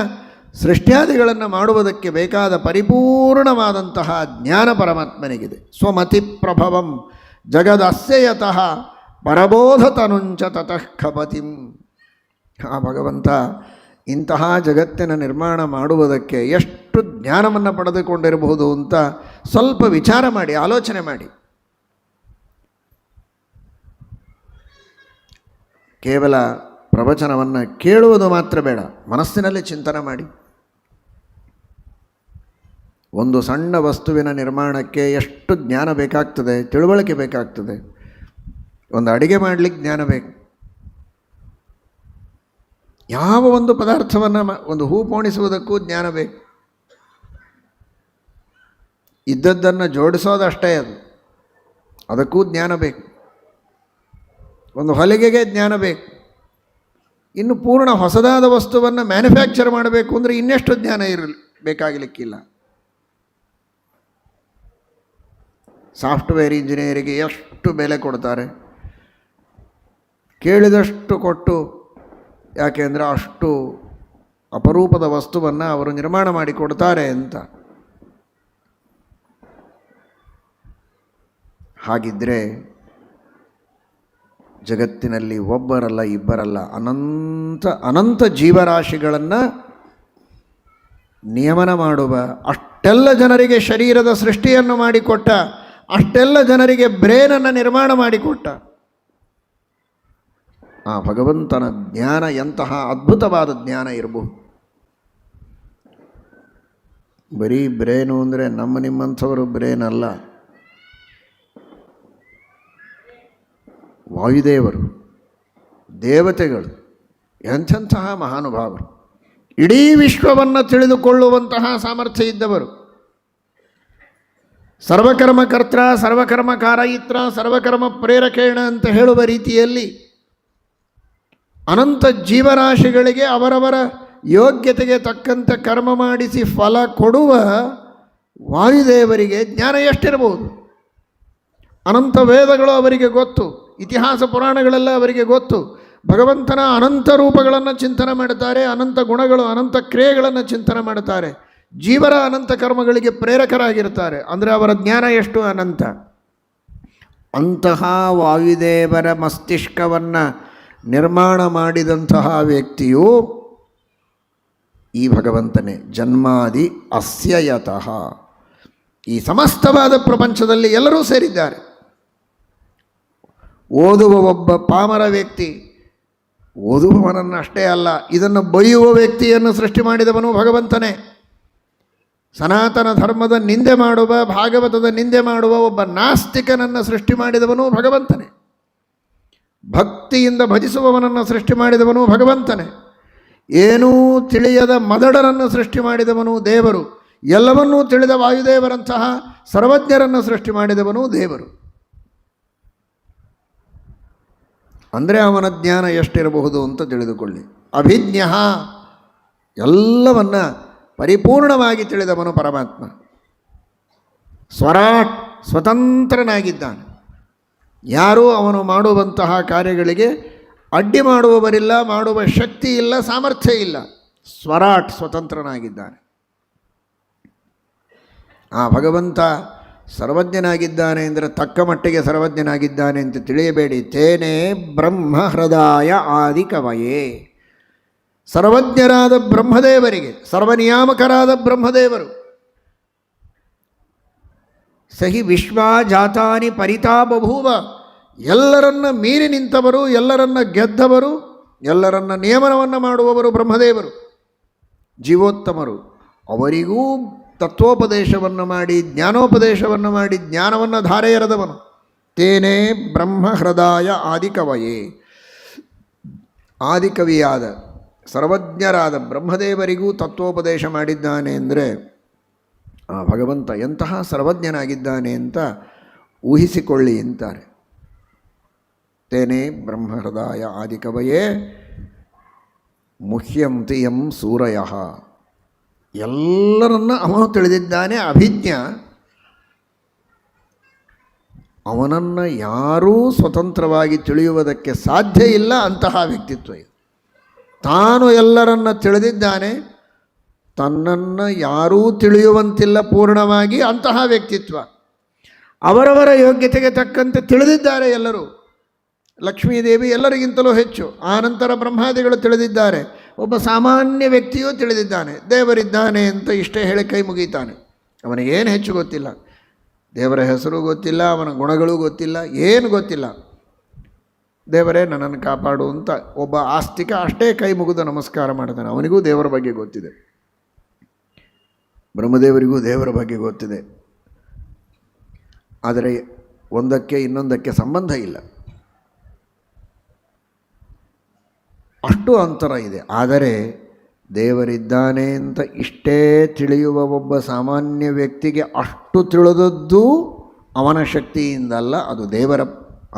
ಸೃಷ್ಟ್ಯಾದಿಗಳನ್ನು ಮಾಡುವುದಕ್ಕೆ ಬೇಕಾದ ಪರಿಪೂರ್ಣವಾದಂತಹ ಜ್ಞಾನ ಪರಮಾತ್ಮನಿಗಿದೆ. ಸ್ವಮತಿ ಪ್ರಭವಂ ಜಗದಸ್ಯ ಯತಃ ಪರಬೋಧತನುಂಚ ತತಃ ಖಪತಿಂ. ಆ ಭಗವಂತ ಇಂತಹ ಜಗತ್ತಿನ ನಿರ್ಮಾಣ ಮಾಡುವುದಕ್ಕೆ ಎಷ್ಟು ಜ್ಞಾನವನ್ನು ಪಡೆದುಕೊಂಡಿರಬಹುದು ಅಂತ ಸ್ವಲ್ಪ ವಿಚಾರ ಮಾಡಿ, ಆಲೋಚನೆ ಮಾಡಿ. ಕೇವಲ ಪ್ರವಚನವನ್ನು ಕೇಳುವುದು ಮಾತ್ರ ಬೇಡ, ಮನಸ್ಸಿನಲ್ಲಿ ಚಿಂತನೆ ಮಾಡಿ. ಒಂದು ಸಣ್ಣ ವಸ್ತುವಿನ ನಿರ್ಮಾಣಕ್ಕೆ ಎಷ್ಟು ಜ್ಞಾನ ಬೇಕಾಗ್ತದೆ, ತಿಳುವಳಿಕೆ ಬೇಕಾಗ್ತದೆ. ಒಂದು ಅಡಿಗೆ ಮಾಡಲಿಕ್ಕೆ ಜ್ಞಾನ ಬೇಕು. ಯಾವ ಒಂದು ಪದಾರ್ಥವನ್ನು, ಒಂದು ಹೂ ಪೋಣಿಸುವುದಕ್ಕೂ ಜ್ಞಾನ ಬೇಕು. ಇದ್ದದ್ದನ್ನು ಜೋಡಿಸೋದಷ್ಟೇ ಅದು, ಅದಕ್ಕೂ ಜ್ಞಾನ ಬೇಕು. ಒಂದು ಹೊಲಿಗೆಗೆ ಜ್ಞಾನ ಬೇಕು. ಇನ್ನು ಪೂರ್ಣ ಹೊಸದಾದ ವಸ್ತುವನ್ನು ಮ್ಯಾನುಫ್ಯಾಕ್ಚರ್ ಮಾಡಬೇಕು ಅಂದರೆ ಇನ್ನೆಷ್ಟು ಜ್ಞಾನ ಬೇಕಾಗಲಿಕ್ಕಿಲ್ಲ. ಸಾಫ್ಟ್ವೇರ್ ಇಂಜಿನಿಯರಿಗೆ ಎಷ್ಟು ಬೆಲೆ ಕೊಡ್ತಾರೆ, ಕೇಳಿದಷ್ಟು ಕೊಟ್ಟು. ಯಾಕೆಂದರೆ ಅಷ್ಟು ಅಪರೂಪದ ವಸ್ತುವನ್ನು ಅವರು ನಿರ್ಮಾಣ ಮಾಡಿಕೊಡ್ತಾರೆ ಅಂತ. ಹಾಗಿದ್ದರೆ ಜಗತ್ತಿನಲ್ಲಿ ಒಬ್ಬರಲ್ಲ, ಇಬ್ಬರಲ್ಲ, ಅನಂತ ಜೀವರಾಶಿಗಳನ್ನು ನಿಯಮನ ಮಾಡುವ, ಅಷ್ಟೆಲ್ಲ ಜನರಿಗೆ ಶರೀರದ ಸೃಷ್ಟಿಯನ್ನು ಮಾಡಿಕೊಟ್ಟ, ಅಷ್ಟೆಲ್ಲ ಜನರಿಗೆ ಬ್ರೇನನ್ನು ನಿರ್ಮಾಣ ಮಾಡಿಕೊಟ್ಟ ಆ ಭಗವಂತನ ಜ್ಞಾನ ಎಂತಹ ಅದ್ಭುತವಾದ ಜ್ಞಾನ ಇರಬಹುದು. ಬರೀ ಬ್ರೇನು ಅಂದರೆ ನಮ್ಮ ನಿಮ್ಮಂಥವರು ಬ್ರೇನ್ ಅಲ್ಲ. ವಾಯುದೇವರು, ದೇವತೆಗಳು ಎಂಥೆಂತಹ ಮಹಾನುಭಾವರು, ಇಡೀ ವಿಶ್ವವನ್ನು ತಿಳಿದುಕೊಳ್ಳುವಂತಹ ಸಾಮರ್ಥ್ಯ ಇದ್ದವರು. ಸರ್ವಕರ್ಮಕರ್ತ, ಸರ್ವಕರ್ಮ ಕಾರಯಿತ್ರ, ಸರ್ವಕರ್ಮ ಪ್ರೇರಕೇಣ ಅಂತ ಹೇಳುವ ರೀತಿಯಲ್ಲಿ ಅನಂತ ಜೀವರಾಶಿಗಳಿಗೆ ಅವರವರ ಯೋಗ್ಯತೆಗೆ ತಕ್ಕಂತೆ ಕರ್ಮ ಮಾಡಿಸಿ ಫಲ ಕೊಡುವ ವಾಯುದೇವರಿಗೆ ಜ್ಞಾನ ಎಷ್ಟಿರಬಹುದು? ಅನಂತ ವೇದಗಳು ಅವರಿಗೆ ಗೊತ್ತು, ಇತಿಹಾಸ ಪುರಾಣಗಳೆಲ್ಲ ಅವರಿಗೆ ಗೊತ್ತು. ಭಗವಂತನ ಅನಂತ ರೂಪಗಳನ್ನು ಚಿಂತನೆ ಮಾಡುತ್ತಾರೆ, ಅನಂತ ಗುಣಗಳು, ಅನಂತ ಕ್ರಿಯೆಗಳನ್ನು ಚಿಂತನೆ ಮಾಡುತ್ತಾರೆ. ಜೀವರ ಅನಂತ ಕರ್ಮಗಳಿಗೆ ಪ್ರೇರಕರಾಗಿರ್ತಾರೆ. ಅಂದರೆ ಅವರ ಜ್ಞಾನ ಎಷ್ಟು ಅನಂತ. ಅಂತಹ ವಾಯುದೇವರ ಮಸ್ತಿಷ್ಕವನ್ನು ನಿರ್ಮಾಣ ಮಾಡಿದಂತಹ ವ್ಯಕ್ತಿಯು ಈ ಭಗವಂತನೇ. ಜನ್ಮಾದಿ ಅಸ್ಯ ಯತಃ. ಈ ಸಮಸ್ತವಾದ ಪ್ರಪಂಚದಲ್ಲಿ ಎಲ್ಲರೂ ಸೇರಿದ್ದಾರೆ. ಓದುವ ಒಬ್ಬ ಪಾಮರ ವ್ಯಕ್ತಿ, ಓದುವವನನ್ನು ಅಷ್ಟೇ ಅಲ್ಲ, ಇದನ್ನು ಬೈಯುವ ವ್ಯಕ್ತಿಯನ್ನು ಸೃಷ್ಟಿ ಮಾಡಿದವನು ಭಗವಂತನೇ. ಸನಾತನ ಧರ್ಮದ ನಿಂದೆ ಮಾಡುವ, ಭಾಗವತದ ನಿಂದೆ ಮಾಡುವ ಒಬ್ಬ ನಾಸ್ತಿಕನನ್ನು ಸೃಷ್ಟಿ ಮಾಡಿದವನು ಭಗವಂತನೇ. ಭಕ್ತಿಯಿಂದ ಭಜಿಸುವವನನ್ನು ಸೃಷ್ಟಿ ಮಾಡಿದವನು ಭಗವಂತನೇ. ಏನೂ ತಿಳಿಯದ ಮದಡರನ್ನು ಸೃಷ್ಟಿ ಮಾಡಿದವನು ದೇವರು. ಎಲ್ಲವನ್ನೂ ತಿಳಿದ ವಾಯುದೇವರಂತಹ ಸರ್ವಜ್ಞರನ್ನು ಸೃಷ್ಟಿ ಮಾಡಿದವನು ದೇವರು. ಅಂದರೆ ಅವನ ಜ್ಞಾನ ಎಷ್ಟಿರಬಹುದು ಅಂತ ತಿಳಿದುಕೊಳ್ಳಿ. ಅಭಿಜ್ಞ, ಎಲ್ಲವನ್ನ ಪರಿಪೂರ್ಣವಾಗಿ ತಿಳಿದವನು ಪರಮಾತ್ಮ. ಸ್ವರಾಟ್, ಸ್ವತಂತ್ರನಾಗಿದ್ದಾನೆ. ಯಾರೂ ಅವನು ಮಾಡುವಂತಹ ಕಾರ್ಯಗಳಿಗೆ ಅಡ್ಡಿ ಮಾಡುವವರಿಲ್ಲ, ಮಾಡುವ ಶಕ್ತಿ ಇಲ್ಲ, ಸಾಮರ್ಥ್ಯ ಇಲ್ಲ. ಸ್ವರಾಟ್, ಸ್ವತಂತ್ರನಾಗಿದ್ದಾನೆ. ಆ ಭಗವಂತ ಸರ್ವಜ್ಞನಾಗಿದ್ದಾನೆ ಅಂದರೆ ತಕ್ಕ ಮಟ್ಟಿಗೆ ಸರ್ವಜ್ಞನಾಗಿದ್ದಾನೆ ಅಂತ ತಿಳಿಯಬೇಡಿ. ತೇನೇ ಬ್ರಹ್ಮ ಹೃದಯ ಆದಿ ಕವಯೇ. ಸರ್ವಜ್ಞರಾದ ಬ್ರಹ್ಮದೇವರಿಗೆ, ಸರ್ವನಿಯಾಮಕರಾದ ಬ್ರಹ್ಮದೇವರು, ಸಹಿ ವಿಶ್ವಜಾತಾನಿ ಪರಿತಾ ಬಭೂವ, ಎಲ್ಲರನ್ನ ಮೀರಿ ನಿಂತವರು, ಎಲ್ಲರನ್ನ ಗೆದ್ದವರು, ಎಲ್ಲರನ್ನ ನಿಯಮನವನ್ನು ಮಾಡುವವರು ಬ್ರಹ್ಮದೇವರು, ಜೀವೋತ್ತಮರು. ಅವರಿಗೂ ತತ್ವೋಪದೇಶವನ್ನು ಮಾಡಿ, ಜ್ಞಾನೋಪದೇಶವನ್ನು ಮಾಡಿ, ಜ್ಞಾನವನ್ನು ಧಾರೆ ಎರೆದವನು. ತೇನೇ ಬ್ರಹ್ಮ ಹೃದಯ ಆದಿಕವಯೇ, ಆದಿಕವಿಯಾದ ಸರ್ವಜ್ಞರಾದ ಬ್ರಹ್ಮದೇವರಿಗೂ ತತ್ವೋಪದೇಶ ಮಾಡಿದ್ದಾನೆ ಅಂದರೆ ಆ ಭಗವಂತ ಎಂತಹ ಸರ್ವಜ್ಞನಾಗಿದ್ದಾನೆ ಅಂತ ಊಹಿಸಿಕೊಳ್ಳಿ ಅಂತಾರೆ. ತೇನೇ ಬ್ರಹ್ಮ ಹೃದಯ ಆದಿಕವಯೇ ಮುಹ್ಯಂತಿ ಯಂ ಸೂರಯ, ಎಲ್ಲರನ್ನ ಅವನು ತಿಳಿದಿದ್ದಾನೆ, ಅಭಿಜ್ಞ. ಅವನನ್ನು ಯಾರೂ ಸ್ವತಂತ್ರವಾಗಿ ತಿಳಿಯುವುದಕ್ಕೆ ಸಾಧ್ಯ ಇಲ್ಲ. ಅಂತಹ ವ್ಯಕ್ತಿತ್ವ ಇದು. ತಾನು ಎಲ್ಲರನ್ನ ತಿಳಿದಿದ್ದಾನೆ, ತನ್ನನ್ನು ಯಾರೂ ತಿಳಿಯುವಂತಿಲ್ಲ ಪೂರ್ಣವಾಗಿ. ಅಂತಹ ವ್ಯಕ್ತಿತ್ವ. ಅವರವರ ಯೋಗ್ಯತೆಗೆ ತಕ್ಕಂತೆ ತಿಳಿದಿದ್ದಾರೆ ಎಲ್ಲರೂ. ಲಕ್ಷ್ಮೀದೇವಿ ಎಲ್ಲರಿಗಿಂತಲೂ ಹೆಚ್ಚು, ಆನಂತರ ಬ್ರಹ್ಮಾದಿಗಳು ತಿಳಿದಿದ್ದಾರೆ. ಒಬ್ಬ ಸಾಮಾನ್ಯ ವ್ಯಕ್ತಿಯೂ ತಿಳಿದಿದ್ದಾನೆ, ದೇವರಿದ್ದಾನೆ ಅಂತ ಇಷ್ಟೇ ಹೇಳಿ ಕೈ ಮುಗೀತಾನೆ. ಅವನಿಗೇನು ಹೆಚ್ಚು ಗೊತ್ತಿಲ್ಲ, ದೇವರ ಹೆಸರು ಗೊತ್ತಿಲ್ಲ, ಅವನ ಗುಣಗಳು ಗೊತ್ತಿಲ್ಲ, ಏನು ಗೊತ್ತಿಲ್ಲ. ದೇವರೇ ನನ್ನನ್ನು ಕಾಪಾಡು ಅಂತ ಒಬ್ಬ ಆಸ್ತಿಕ ಅಷ್ಟೇ ಕೈ ಮುಗಿದು ನಮಸ್ಕಾರ ಮಾಡ್ತಾನೆ. ಅವನಿಗೂ ದೇವರ ಬಗ್ಗೆ ಗೊತ್ತಿದೆ, ಬ್ರಹ್ಮದೇವರಿಗೂ ದೇವರ ಬಗ್ಗೆ ಗೊತ್ತಿದೆ. ಆದರೆ ಒಂದಕ್ಕೆ ಇನ್ನೊಂದಕ್ಕೆ ಸಂಬಂಧ ಇಲ್ಲ, ಅಷ್ಟು ಅಂತರ ಇದೆ. ಆದರೆ ದೇವರಿದ್ದಾನೆ ಅಂತ ಇಷ್ಟೇ ತಿಳಿಯುವ ಒಬ್ಬ ಸಾಮಾನ್ಯ ವ್ಯಕ್ತಿಗೆ ಅಷ್ಟು ತಿಳಿದದ್ದು ಅವನ ಶಕ್ತಿಯಿಂದಲ್ಲ, ಅದು ದೇವರ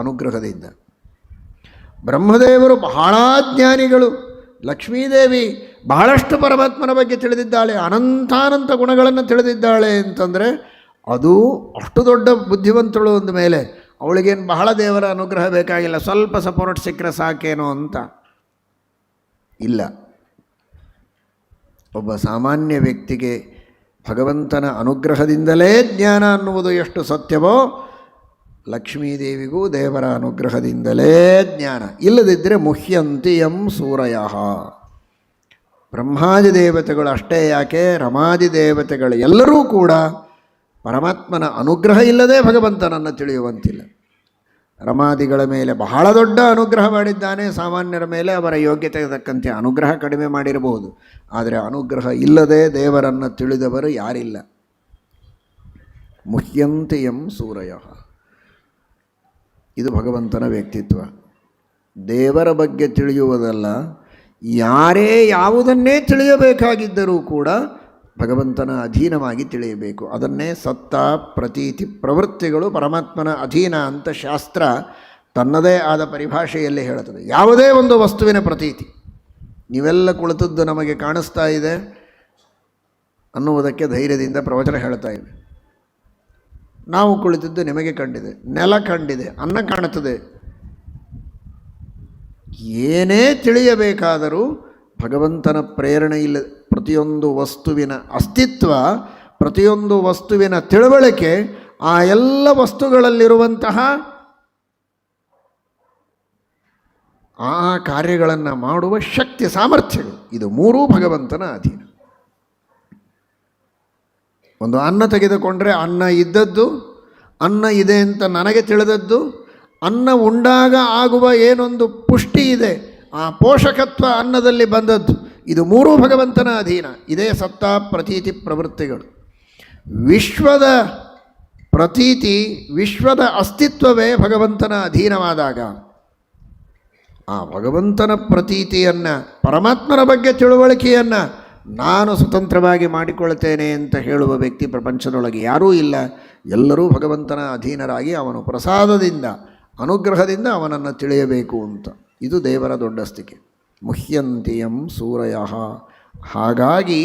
ಅನುಗ್ರಹದಿಂದ. ಬ್ರಹ್ಮದೇವರು ಬಹಳ ಜ್ಞಾನಿಗಳು, ಲಕ್ಷ್ಮೀದೇವಿ ಬಹಳಷ್ಟು ಪರಮಾತ್ಮನ ಬಗ್ಗೆ ತಿಳಿದಿದ್ದಾಳೆ, ಅನಂತಾನಂತ ಗುಣಗಳನ್ನು ತಿಳಿದಿದ್ದಾಳೆ ಅಂತಂದರೆ ಅದು ಅಷ್ಟು ದೊಡ್ಡ ಬುದ್ಧಿವಂತಳು ಅಂದ ಮೇಲೆ ಅವಳಿಗೇನು ಬಹಳ ದೇವರ ಅನುಗ್ರಹ ಬೇಕಾಗಿಲ್ಲ, ಸ್ವಲ್ಪ ಸಪೋರ್ಟ್ ಸಿಕ್ಕರೆ ಸಾಕೇನೋ ಅಂತ ಇಲ್ಲ. ಒಬ್ಬ ಸಾಮಾನ್ಯ ವ್ಯಕ್ತಿಗೆ ಭಗವಂತನ ಅನುಗ್ರಹದಿಂದಲೇ ಜ್ಞಾನ ಅನ್ನುವುದು ಎಷ್ಟು ಸತ್ಯವೋ, ಲಕ್ಷ್ಮೀದೇವಿಗೂ ದೇವರ ಅನುಗ್ರಹದಿಂದಲೇ ಜ್ಞಾನ. ಇಲ್ಲದಿದ್ದರೆ ಮುಹ್ಯಂತಿ ಯಂ ಸೂರಯ. ಬ್ರಹ್ಮಾದಿ ದೇವತೆಗಳು ಅಷ್ಟೇ ಯಾಕೆ, ರಮಾದಿ ದೇವತೆಗಳು ಎಲ್ಲರೂ ಕೂಡ ಪರಮಾತ್ಮನ ಅನುಗ್ರಹ ಇಲ್ಲದೆ ಭಗವಂತನನ್ನು ತಿಳಿಯುವಂತಿಲ್ಲ. ರಮಾದಿಗಳ ಮೇಲೆ ಬಹಳ ದೊಡ್ಡ ಅನುಗ್ರಹ ಮಾಡಿದ್ದಾನೆ, ಸಾಮಾನ್ಯರ ಮೇಲೆ ಅವರ ಯೋಗ್ಯತೆಗೆ ತಕ್ಕಂತೆ ಅನುಗ್ರಹ ಕಡಿಮೆ ಮಾಡಿರಬಹುದು. ಆದರೆ ಅನುಗ್ರಹ ಇಲ್ಲದೆ ದೇವರನ್ನು ತಿಳಿದವರು ಯಾರಿಲ್ಲ. ಮುಹ್ಯಂತಿ ಯಂ ಸೂರಯ, ಇದು ಭಗವಂತನ ವ್ಯಕ್ತಿತ್ವ. ದೇವರ ಬಗ್ಗೆ ತಿಳಿಯುವುದಲ್ಲ, ಯಾರೇ ಯಾವುದನ್ನೇ ತಿಳಿಯಬೇಕಾಗಿದ್ದರೂ ಕೂಡ ಭಗವಂತನ ಅಧೀನವಾಗಿ ತಿಳಿಯಬೇಕು. ಅದನ್ನೇ ಸತ್ತ ಪ್ರತೀತಿ ಪ್ರವೃತ್ತಿಗಳು ಪರಮಾತ್ಮನ ಅಧೀನ ಅಂತ ಶಾಸ್ತ್ರ ತನ್ನದೇ ಆದ ಪರಿಭಾಷೆಯಲ್ಲಿ ಹೇಳುತ್ತದೆ. ಯಾವುದೇ ಒಂದು ವಸ್ತುವಿನ ಪ್ರತೀತಿ, ನೀವೆಲ್ಲ ಕುಳಿತದ್ದು ನಮಗೆ ಕಾಣಿಸ್ತಾ ಇದೆ ಅನ್ನುವುದಕ್ಕೆ ಧೈರ್ಯದಿಂದ ಪ್ರವಚನ ಹೇಳ್ತಾ ಇವೆ. ನಾವು ಕುಳಿತದ್ದು ನಿಮಗೆ ಕಂಡಿದೆ, ನೆಲ ಕಂಡಿದೆ, ಅನ್ನ ಕಾಣುತ್ತದೆ. ಏನೇ ತಿಳಿಯಬೇಕಾದರೂ ಭಗವಂತನ ಪ್ರೇರಣೆ ಇಲ್ಲ. ಪ್ರತಿಯೊಂದು ವಸ್ತುವಿನ ಅಸ್ತಿತ್ವ, ಪ್ರತಿಯೊಂದು ವಸ್ತುವಿನ ತಿಳುವಳಿಕೆ, ಆ ಎಲ್ಲ ವಸ್ತುಗಳಲ್ಲಿರುವಂತಹ ಆ ಕಾರ್ಯಗಳನ್ನು ಮಾಡುವ ಶಕ್ತಿ ಸಾಮರ್ಥ್ಯಗಳು, ಇದು ಮೂರೂ ಭಗವಂತನ ಅಧೀನ. ಒಂದು ಅನ್ನ ತೆಗೆದುಕೊಂಡ್ರೆ ಅನ್ನ ಇದ್ದದ್ದು, ಅನ್ನ ಇದೆ ಅಂತ ನನಗೆ ತಿಳಿದದ್ದು, ಅನ್ನ ಉಂಡಾಗ ಆಗುವ ಏನೊಂದು ಪುಷ್ಟಿ ಇದೆ, ಆ ಪೋಷಕತ್ವ ಅನ್ನದಲ್ಲಿ ಬಂದದ್ದು, ಇದು ಮೂರೂ ಭಗವಂತನ ಅಧೀನ. ಇದೇ ಸತ್ತ ಪ್ರತೀತಿ ಪ್ರವೃತ್ತಿಗಳು. ವಿಶ್ವದ ಪ್ರತೀತಿ, ವಿಶ್ವದ ಅಸ್ತಿತ್ವವೇ ಭಗವಂತನ ಅಧೀನವಾದಾಗ ಆ ಭಗವಂತನ ಪ್ರತೀತಿಯನ್ನು, ಪರಮಾತ್ಮನ ಬಗ್ಗೆ ತಿಳುವಳಿಕೆಯನ್ನು ನಾನು ಸ್ವತಂತ್ರವಾಗಿ ಮಾಡಿಕೊಳ್ತೇನೆ ಅಂತ ಹೇಳುವ ವ್ಯಕ್ತಿ ಪ್ರಪಂಚದೊಳಗೆ ಯಾರೂ ಇಲ್ಲ. ಎಲ್ಲರೂ ಭಗವಂತನ ಅಧೀನರಾಗಿ ಅವನು ಪ್ರಸಾದದಿಂದ, ಅನುಗ್ರಹದಿಂದ ಅವನನ್ನು ತಿಳಿಯಬೇಕು ಅಂತ. ಇದು ದೇವರ ದೊಡ್ಡಸ್ತಿಕೆ. ಮುಹ್ಯಂತಿ ಯಂ ಸೂರಯ. ಹಾಗಾಗಿ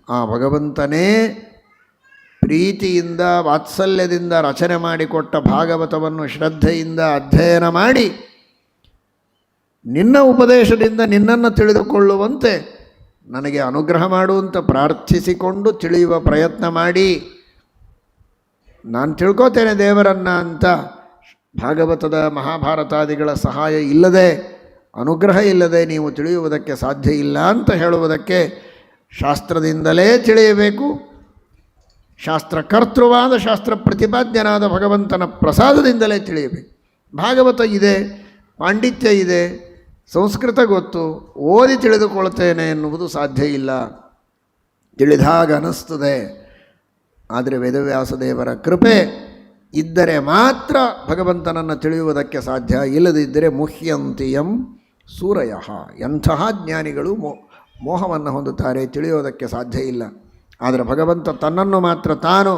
ಆ ಭಗವಂತನೇ ಪ್ರೀತಿಯಿಂದ, ವಾತ್ಸಲ್ಯದಿಂದ ರಚನೆ ಮಾಡಿಕೊಟ್ಟ ಭಾಗವತವನ್ನು ಶ್ರದ್ಧೆಯಿಂದ ಅಧ್ಯಯನ ಮಾಡಿ ನಿನ್ನ ಉಪದೇಶದಿಂದ ನಿನ್ನನ್ನು ತಿಳಿದುಕೊಳ್ಳುವಂತೆ ನನಗೆ ಅನುಗ್ರಹ ಮಾಡುವಂತ ಪ್ರಾರ್ಥಿಸಿಕೊಂಡು ತಿಳಿಯುವ ಪ್ರಯತ್ನ ಮಾಡಿ, ನಾನು ತಿಳ್ಕೋತೇನೆ ದೇವರನ್ನು ಅಂತ ಭಾಗವತದ ಮಹಾಭಾರತಾದಿಗಳ ಸಹಾಯ ಇಲ್ಲದೆ ಅನುಗ್ರಹ ಇಲ್ಲದೆ ನೀವು ತಿಳಿಯುವುದಕ್ಕೆ ಸಾಧ್ಯ ಇಲ್ಲ ಅಂತ ಹೇಳುವುದಕ್ಕೆ ಶಾಸ್ತ್ರದಿಂದಲೇ ತಿಳಿಯಬೇಕು. ಶಾಸ್ತ್ರಕರ್ತೃವಾದ ಶಾಸ್ತ್ರ ಪ್ರತಿಪಾದ್ಯನಾದ ಭಗವಂತನ ಪ್ರಸಾದದಿಂದಲೇ ತಿಳಿಯಬೇಕು. ಭಾಗವತ ಇದೆ, ಪಾಂಡಿತ್ಯ ಇದೆ, ಸಂಸ್ಕೃತ ಗೊತ್ತು, ಓದಿ ತಿಳಿದುಕೊಳ್ತೇನೆ ಎನ್ನುವುದು ಸಾಧ್ಯ ಇಲ್ಲ. ತಿಳಿದಾಗ ಅನ್ನಿಸ್ತದೆ. ಆದರೆ ವೇದವ್ಯಾಸದೇವರ ಕೃಪೆ ಇದ್ದರೆ ಮಾತ್ರ ಭಗವಂತನನ್ನು ತಿಳಿಯುವುದಕ್ಕೆ ಸಾಧ್ಯ. ಇಲ್ಲದಿದ್ದರೆ ಮುಹ್ಯಂತಿಯಂ ಸೂರಯ. ಎಂತಹ ಜ್ಞಾನಿಗಳು ಮೋಹವನ್ನು ಹೊಂದುತ್ತಾರೆ, ತಿಳಿಯೋದಕ್ಕೆ ಸಾಧ್ಯ ಇಲ್ಲ. ಆದರೆ ಭಗವಂತ ತನ್ನನ್ನು ಮಾತ್ರ ತಾನು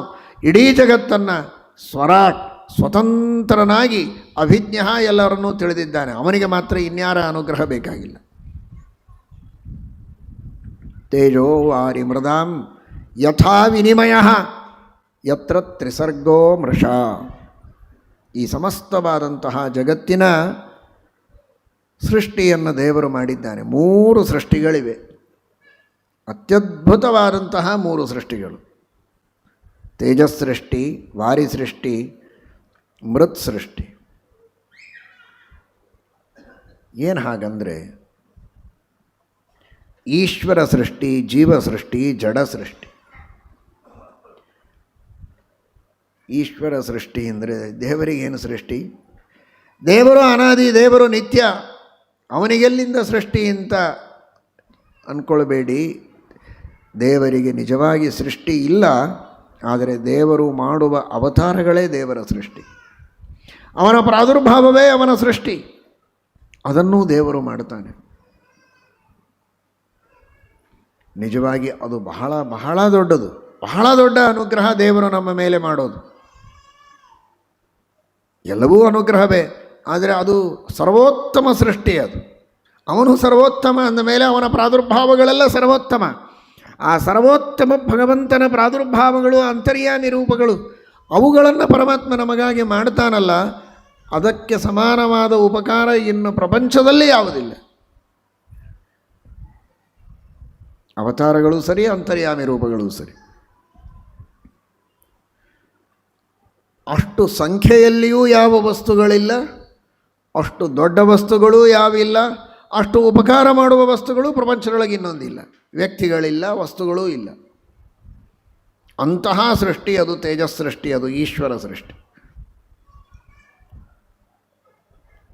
ಇಡೀ ಜಗತ್ತನ್ನು ಸ್ವತಂತ್ರನಾಗಿ ಅಭಿಜ್ಞ ಎಲ್ಲರನ್ನೂ ತಿಳಿದಿದ್ದಾನೆ. ಅವನಿಗೆ ಮಾತ್ರ ಇನ್ಯಾರ ಅನುಗ್ರಹ ಬೇಕಾಗಿಲ್ಲ. ತೇಜೋ ವಾರಿ ಮೃದಾಂ ಯಥಾ ವಿನಿಮಯ ಯತ್ರ ತ್ರಿಸರ್ಗೋ ಮೃಷ. ಈ ಸಮಸ್ತವಾದಂತಹ ಜಗತ್ತಿನ ಸೃಷ್ಟಿಯನ್ನು ದೇವರು ಮಾಡಿದ್ದಾನೆ. 3 ಸೃಷ್ಟಿಗಳಿವೆ, ಅತ್ಯದ್ಭುತವಾದಂತಹ 3 ಸೃಷ್ಟಿಗಳು. ತೇಜಸ್ ಸೃಷ್ಟಿ, ವಾರಿ ಸೃಷ್ಟಿ, ಮೃತ್ ಸೃಷ್ಟಿ. ಏನು ಹಾಗಂದರೆ ಈಶ್ವರ ಸೃಷ್ಟಿ, ಜೀವ ಸೃಷ್ಟಿ, ಜಡ ಸೃಷ್ಟಿ. ಈಶ್ವರ ಸೃಷ್ಟಿ ಅಂದರೆ ದೇವರಿಗೇನು ಸೃಷ್ಟಿ? ದೇವರು ಅನಾದಿ, ದೇವರು ನಿತ್ಯ. ಅವನಿಗೆಲ್ಲಿಂದ ಸೃಷ್ಟಿ ಅಂತ ಅಂದ್ಕೊಳ್ಬೇಡಿ. ದೇವರಿಗೆ ನಿಜವಾಗಿ ಸೃಷ್ಟಿ ಇಲ್ಲ. ಆದರೆ ದೇವರು ಮಾಡುವ ಅವತಾರಗಳೇ ದೇವರ ಸೃಷ್ಟಿ. ಅವನ ಪ್ರಾದುರ್ಭಾವವೇ ಅವನ ಸೃಷ್ಟಿ. ಅದನ್ನೂ ದೇವರು ಮಾಡ್ತಾನೆ. ನಿಜವಾಗಿ ಅದು ಬಹಳ ಬಹಳ ದೊಡ್ಡದು, ಬಹಳ ದೊಡ್ಡ ಅನುಗ್ರಹ ದೇವರು ನಮ್ಮ ಮೇಲೆ ಮಾಡೋದು. ಎಲ್ಲವೂ ಅನುಗ್ರಹವೇ, ಆದರೆ ಅದು ಸರ್ವೋತ್ತಮ ಸೃಷ್ಟಿ. ಅದು ಅವನು ಸರ್ವೋತ್ತಮ ಅಂದ ಮೇಲೆ ಅವನ ಪ್ರಾದುರ್ಭಾವಗಳೆಲ್ಲ ಸರ್ವೋತ್ತಮ. ಆ ಸರ್ವೋತ್ತಮ ಭಗವಂತನ ಪ್ರಾದುರ್ಭಾವಗಳು, ಅಂತರ್ಯಾಮಿ ರೂಪಗಳು, ಅವುಗಳನ್ನು ಪರಮಾತ್ಮ ನಮಗಾಗಿ ಮಾಡ್ತಾನಲ್ಲ, ಅದಕ್ಕೆ ಸಮಾನವಾದ ಉಪಕಾರ ಇನ್ನು ಪ್ರಪಂಚದಲ್ಲಿ ಯಾವುದಿಲ್ಲ. ಅವತಾರಗಳು ಸರಿ, ಅಂತರ್ಯಾಮಿ ರೂಪಗಳು ಸರಿ. ಅಷ್ಟು ಸಂಖ್ಯೆಯಲ್ಲಿಯೂ ಯಾವ ವಸ್ತುಗಳಿಲ್ಲ, ಅಷ್ಟು ದೊಡ್ಡ ವಸ್ತುಗಳೂ ಯಾವಿಲ್ಲ, ಅಷ್ಟು ಉಪಕಾರ ಮಾಡುವ ವಸ್ತುಗಳು ಪ್ರಪಂಚದೊಳಗೆ ಇನ್ನೊಂದಿಲ್ಲ. ವ್ಯಕ್ತಿಗಳಿಲ್ಲ, ವಸ್ತುಗಳೂ ಇಲ್ಲ. ಅಂತಹ ಸೃಷ್ಟಿ ಅದು ತೇಜಸ್ ಸೃಷ್ಟಿ, ಅದು ಈಶ್ವರ ಸೃಷ್ಟಿ.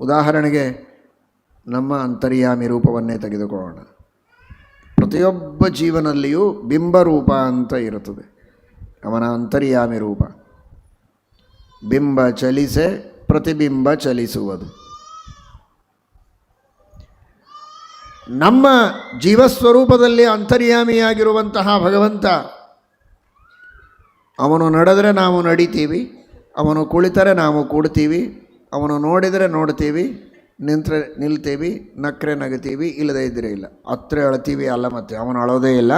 ಉದಾಹರಣೆಗೆ ನಮ್ಮ ಅಂತರ್ಯಾಮಿ ರೂಪವನ್ನೇ ತೆಗೆದುಕೊಳ್ಳೋಣ. ಪ್ರತಿಯೊಬ್ಬ ಜೀವನಲ್ಲಿಯೂ ಬಿಂಬರೂಪ ಅಂತ ಇರುತ್ತದೆ, ಅವನ ಅಂತರ್ಯಾಮಿ ರೂಪ. ಬಿಂಬ ಚಲಿಸೆ ಪ್ರತಿಬಿಂಬ ಚಲಿಸುವುದು. ನಮ್ಮ ಜೀವಸ್ವರೂಪದಲ್ಲಿ ಅಂತರ್ಯಾಮಿಯಾಗಿರುವಂತಹ ಭಗವಂತ, ಅವನು ನಡೆದರೆ ನಾವು ನಡಿತೀವಿ, ಅವನು ಕುಳಿತರೆ ನಾವು ಕೂಡ್ತೀವಿ, ಅವನು ನೋಡಿದರೆ ನೋಡ್ತೀವಿ, ನಿಂತರೆ ನಿಲ್ತೀವಿ, ನಕ್ಕರೆ ನಗತೀವಿ, ಇಲ್ಲದೇ ಇದ್ದರೆ ಇಲ್ಲ. ಹತ್ರ ಅಳ್ತೀವಿ ಅಲ್ಲ, ಮತ್ತೆ ಅವನು ಅಳೋದೇ ಇಲ್ಲ.